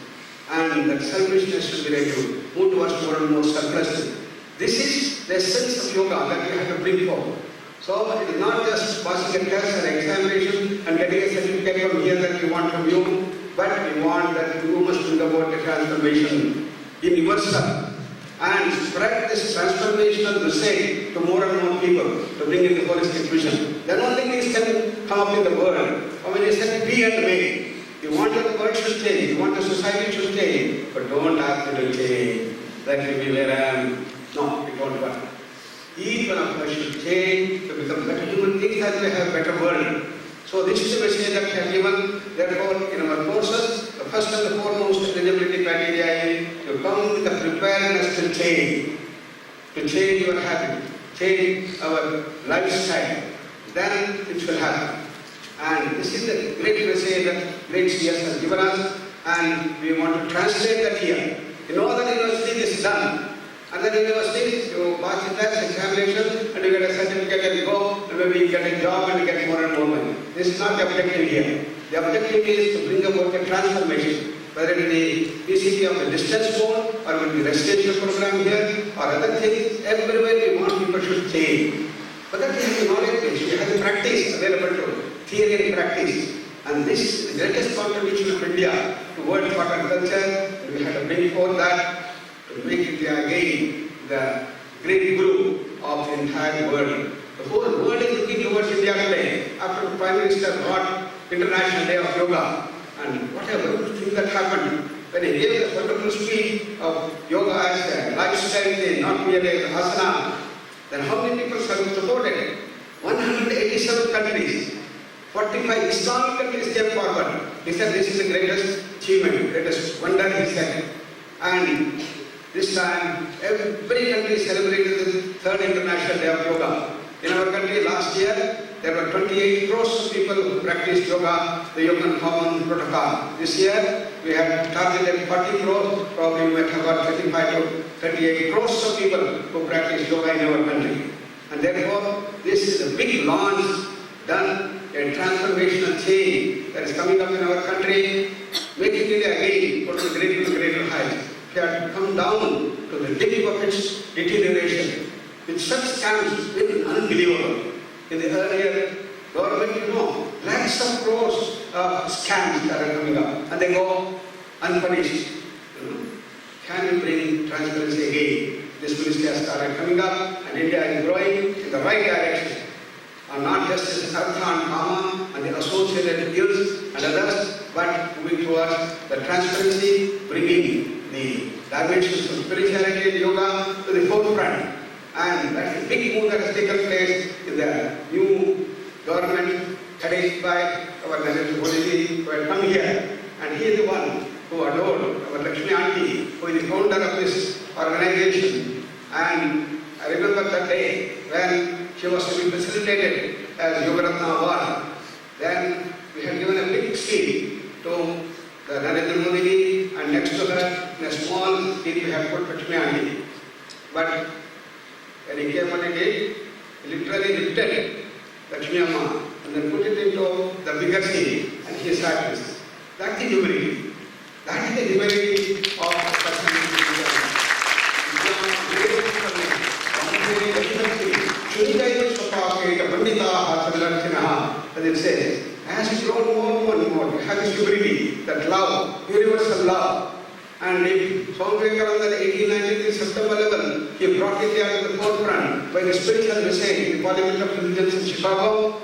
And that selfishness should be reduced. Move towards more and more selflessness. This is the essence of yoga that we have to bring forward. So it is not just passing a test and examination and getting a certificate from here that we want from you, but we want that you must bring about a transformation in yourself and spread this transformational message to more and more people to bring in the holistic vision. Then only things can come up in the world. Or when you said be and make, you want that the world should change, you want the society should change, but don't ask it to change. That will be where I am. No, it won't work. Each one of us should change to become better human beings as we have a better world. So this is the message that we have given. Therefore, in our courses, the first and the foremost eligibility criteria is to come with the preparedness to change your habit, change our lifestyle. Then it will happen. And this is the great message that great SVYASA has given us, and we want to translate that here. In all the university is done. And then universities, you pass the test, examination, and you get a certificate and go, and maybe you get a job and you get more and more money. This is not the objective here. The objective is to bring about a transformation, whether it is the PCT of the distance board, or it will be residential program here, or other things. Everywhere we want people should change. But that is the knowledge base. We have the practice available to theory and practice. And this is the greatest contribution of India to world thought and culture. We have to bring forth that to make India again the great guru of the entire world. The whole world is looking towards India today. After the Prime Minister brought International Day of Yoga, and whatever thing that happened, when he gave this wonderful speech of yoga as a lifestyle thing, not merely as asana, then how many people supported it? 187 countries, 45 Islamic countries came forward. He said this is the greatest achievement, greatest wonder, he said. And this time, every country celebrated the 3rd International Day of Yoga. In our country last year, there were 28 crores of people who practiced yoga, the Yoga Common Protocol. This year, we had targeted 40 crores, probably we might have got 35 to 38 crores of people who practice yoga in our country. And therefore, this is a big launch done, a transformational change that is coming up in our country, making India again go to greater heights. We have to come down to the depth of its deterioration. with such scams, it's unbelievable. In the earlier government, lakhs of crores of scams that are coming up, and they go unpunished. Can we bring transparency again? This ministry has started coming up, and India is growing in the right direction. And not just as Artha and Kama and the associated ills and others, but moving towards the transparency, bringing the dimensions of spirituality and yoga to the forefront. And that's a big move that has taken place in the new government headed by our Narendra Modi, who had come here. And he is the one who adored our Lakshmi Aunty, who is the founder of this organization. And I remember that day when she was to be facilitated as Yoga Ratna Award. Then we had given a big seat to the Narendra Modi, and next to her, in a small seat, we had put Lakshmi Aunty. But when he came on a gate, he literally lifted Lakshmi Amma and then put it into the bigger seat, and he sat this. That's the humility. That is the humility of the person. As it says, as you grow more and more, you have this humility, that love, universal love. And if Swami Vivekananda in 1893 September 11, he brought it here to the forefront by the spiritual message in the Parliament of Religions in Chicago.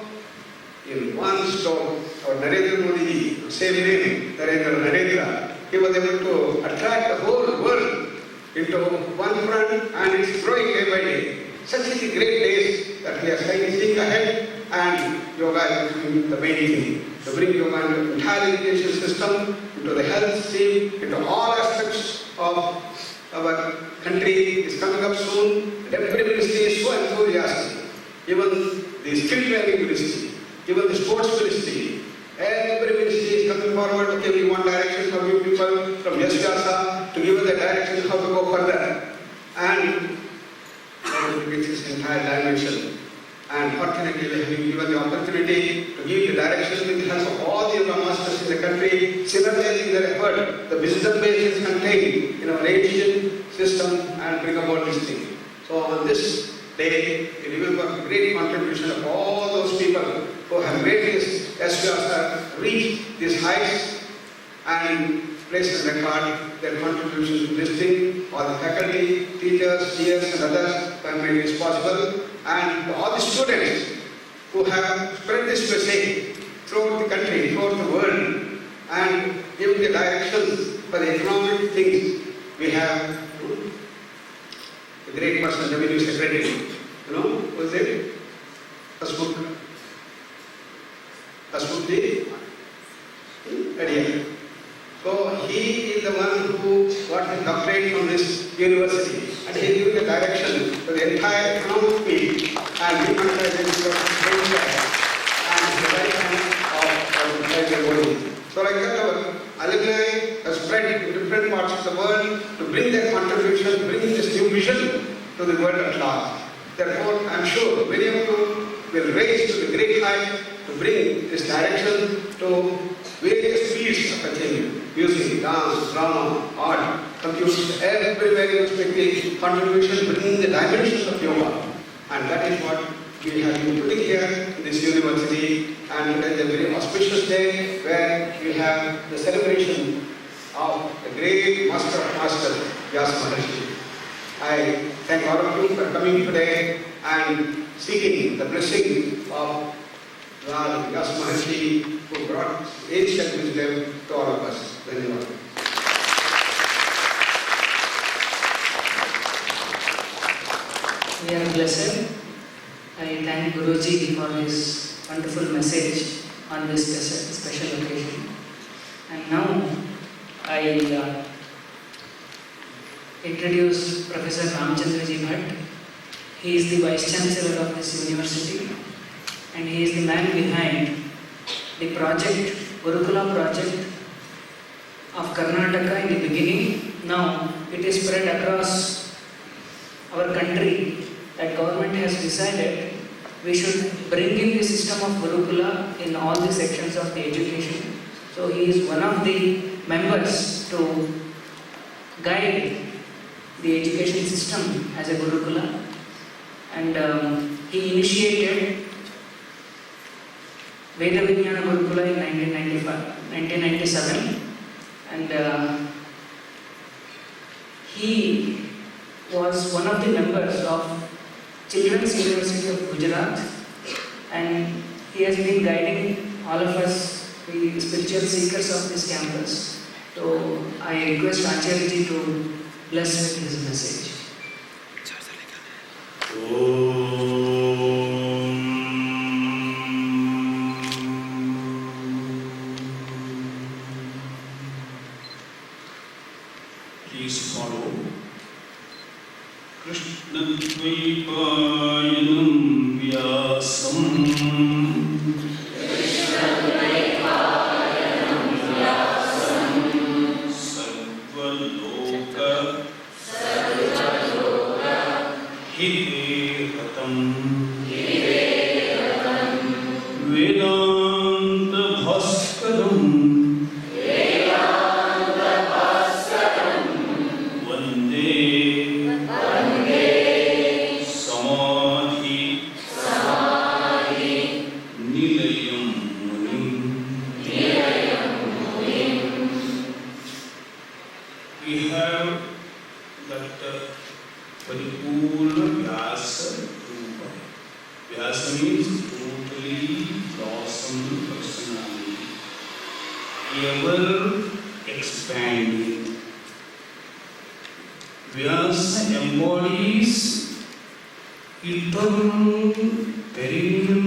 In one stroke, our Narendra Modi, same name, Narendra, he was able to attract the whole world into one front, and it's growing day by day. Such is the great days that we are seeing ahead, and yoga is becoming the main thing. To bring yoga into the entire education system, into the health stream, into all aspects of our country is coming up soon. And every ministry is so enthusiastic. Even the skill training ministry, even the sports ministry, every ministry is coming forward. Okay, we want direction from you people, from SVYASA, to give us the direction how to go further. And with this entire dimension. And fortunately, we have been given the opportunity to give the direction with the help of all the yoga masters in the country, synergizing their effort. The wisdom base is contained in our ancient system and bring about this thing. So on this day, we remember the great contribution of all those people who have made this SVYASA reach these heights and place on record their contribution to this thing. All the faculty, teachers, peers and others who have made this possible, and all the students who have spread this message throughout the country, throughout the world, and given the directions for the economic things. We have a great person, the Revenue Secretary. Who is it? Hasmukti Adia. So he is the one who got the doctorate from this university, and he gave the direction for the entire economic field and demonetization of venture and the right hand of the body. So like that, our alumni have spread in different parts of the world to bring their contribution, bring this new vision to the world at large. Therefore, I am sure many of you will raise to the great height to bring this direction to various fields of attainment. Music, dance, drama, art, computers, everywhere you expect the contribution, bringing the dimensions of yoga. And that is what we have been putting here in this university. And today is a very auspicious day where we have the celebration of the great Master of Masters, Vyasa Maharshi. I thank all of you for coming today and seeking the blessing of Lord Vyasa Maharshi, who brought ancient wisdom to all of us. Very much. We are blessed. I thank Guruji for his wonderful message on this special occasion. And now I introduce Professor Ramchandraji Bhatt. He is the Vice Chancellor of this university, and he is the man behind the project, Gurukula project of Karnataka in the beginning. Now it is spread across our country that government has decided we should bring in the system of Gurukula in all the sections of the education. So he is one of the members to guide the education system as a Gurukula. and he initiated Veda Vijnana Gurukula in 1997, and he was one of the members of Children's University of Gujarat, and he has been guiding all of us, the spiritual seekers of this campus. So I request Acharya to bless with his message. Please follow. Krishna Dvaipayanam Vyasam Sarvaloka Hideratam Vedanta Bhaskaram Vande Samadhi Nilayam Munim. We have that Paripurna Vyasa Rupa. Vyasa means totally blossomed personality, ever expanding. Vyasa embodies eternal, perennial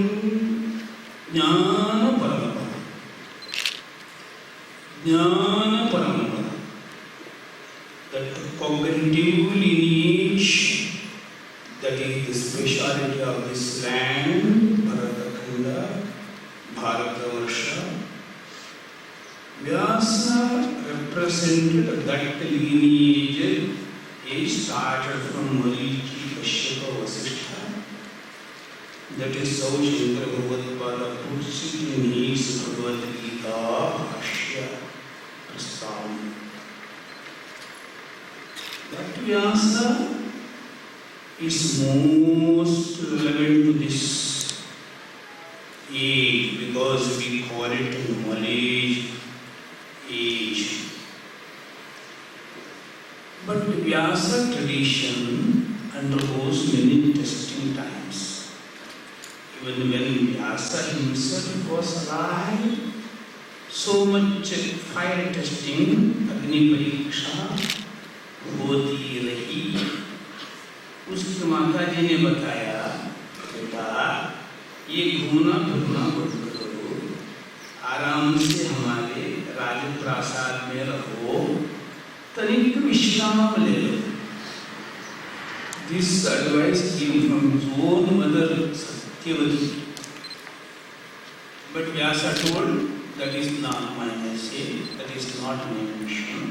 Jnana Parampara. Jnana Parampara. That cognitive lineage, that is the speciality of this land, Bharatakanda, Bharatavarsha. Vyasa represented that lineage. He started from Marichi, Kashyapa, Vasishtha. That is how Shankara Bhagavad-pada puts it in his Bhagavad Gita Bhashya Prastavam. That Vyasa is most relevant to this age because we call it knowledge age. But the Vyasa tradition undergoes many testing times. Even when Vyasa himself was alive, so much fire testing, Agni Pariksha, होती रही. उसकी माता जी ने बताया, बेटा ये घूमना फिरना बंद करो, आराम से हमारे राजप्रासाद में रहो, तनिक विश्राम ले लो. This advice came from his own mother Satyavati. But Vyasa told, that is not my message, that is not my mission.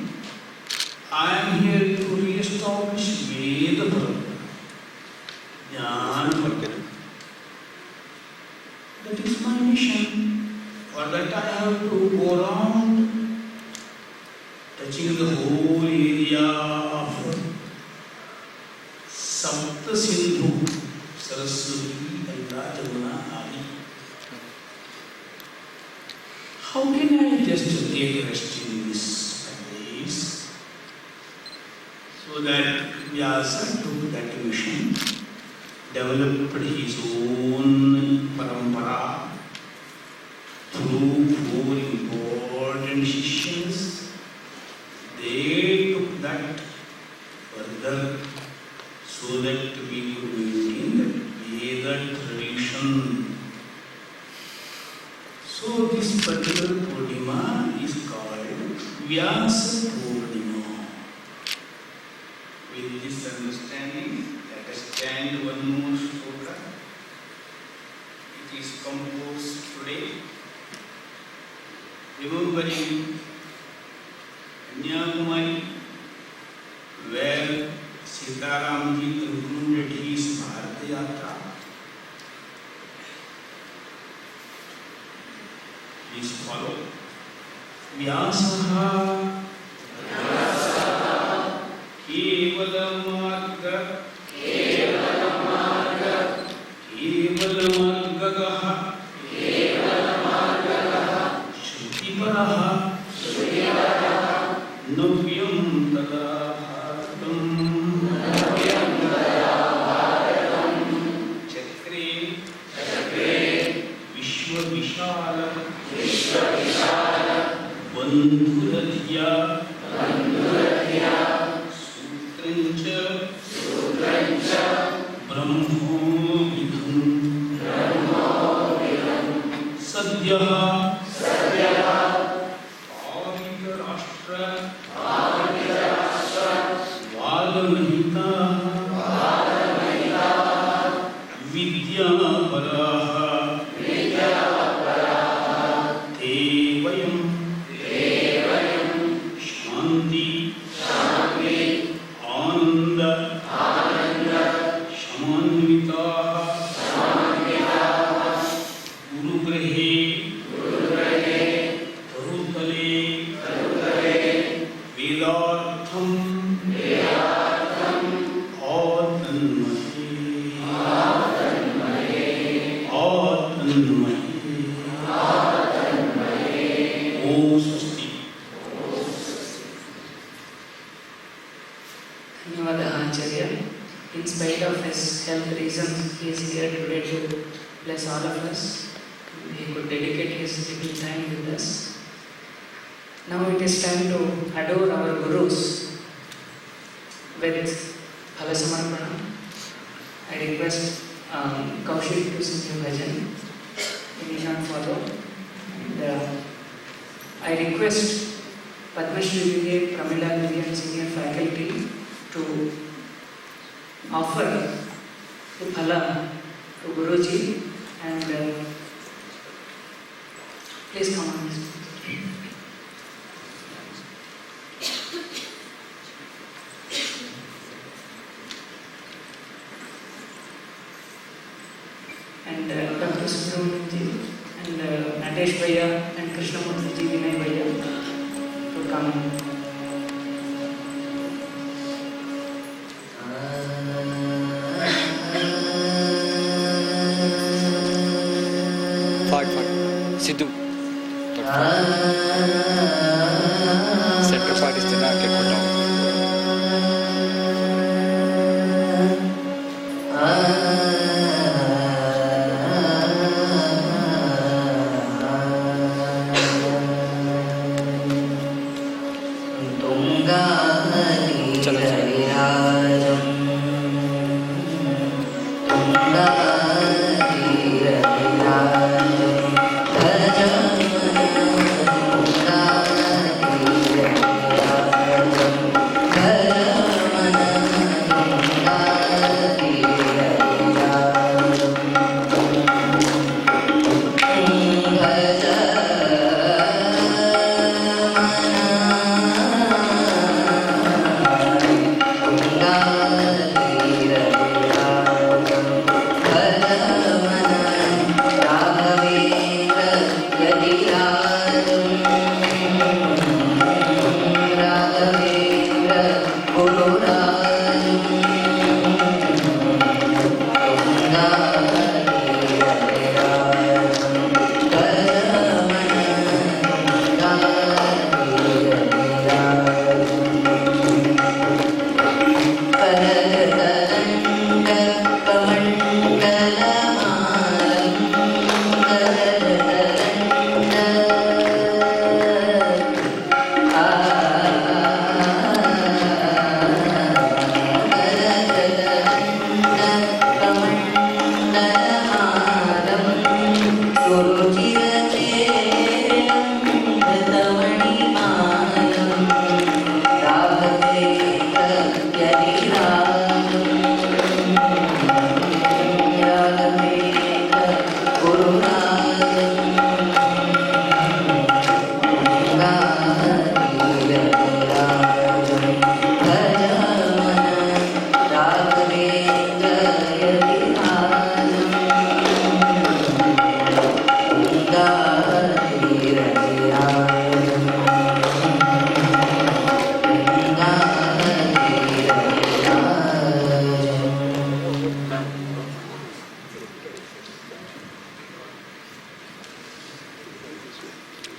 I am here to re-establish Veda Parampara, Jnana Parampara. That is my mission. For that I have to go around, touching the whole area of Sapta Sindhu, Saraswati, Ganga, Jamuna, Adi. How can I just take rest in this place? So that Vyasa took that mission, developed his own parampara through 4 important shishyas. They took that further so that we could maintain that Veda tradition. So this particular Purnima is called Vyasa Purnima. With this understanding, let us chant one more sloka. It is composed today, remembering Kanyakumari, where Sitaramji concluded his Bharata Yatra. Please follow. Vyasaha Kevalam Marga केवलमार्गगः श्रुतिपरः नव्यं तदा भारतम् चक्रे विश्वविशाल बन्धुरधिया सूत्रञ्च ब्रह्मोऽविधम् सद्यः पावितराष्ट्र वादमहिताः विद्यापराः ते वयं शान्ति आनन्द समान्विताः गुरुगृहे तरुतले वेदार्थम् Dhanyawad Acharya. In spite of his health reasons, he is here today to bless all of us. He could dedicate his little time with us. Now it is time to adore our Gurus with Phalasamarpana. I request Kaushik to sing the bhajan. He will not follow. And I request Padmashri Vijay, Pramila Vijay and senior faculty to offer the phala to Guruji and please come on. And Dr. Subramanianji and Natesh Bhaiya and Krishnamurthy Vinay Bhaiya to come. Sidhu. Center part is the knock at down. Thank you.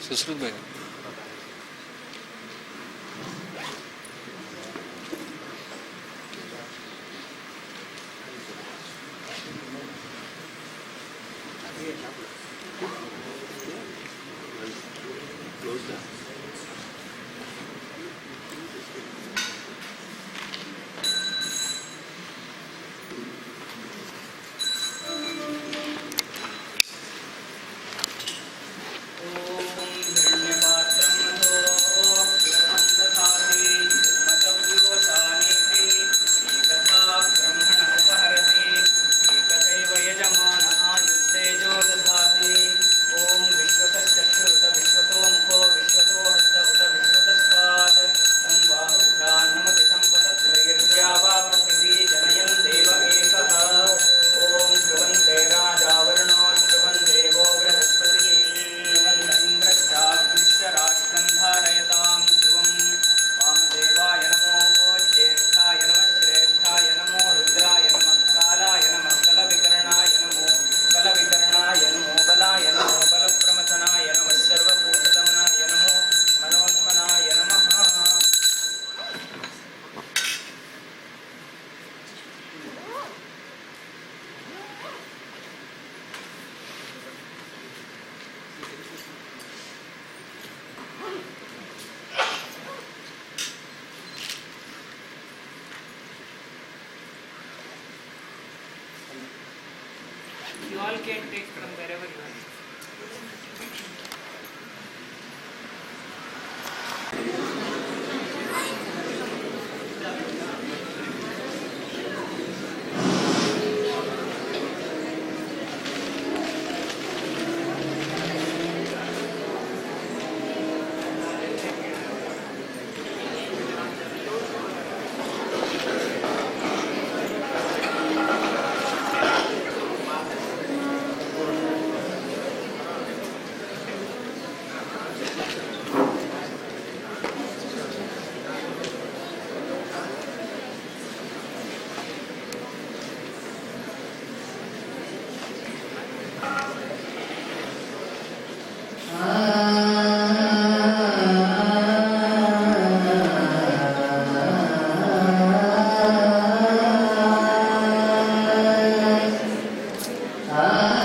Sushruta भाई You all can take from wherever you are. Ah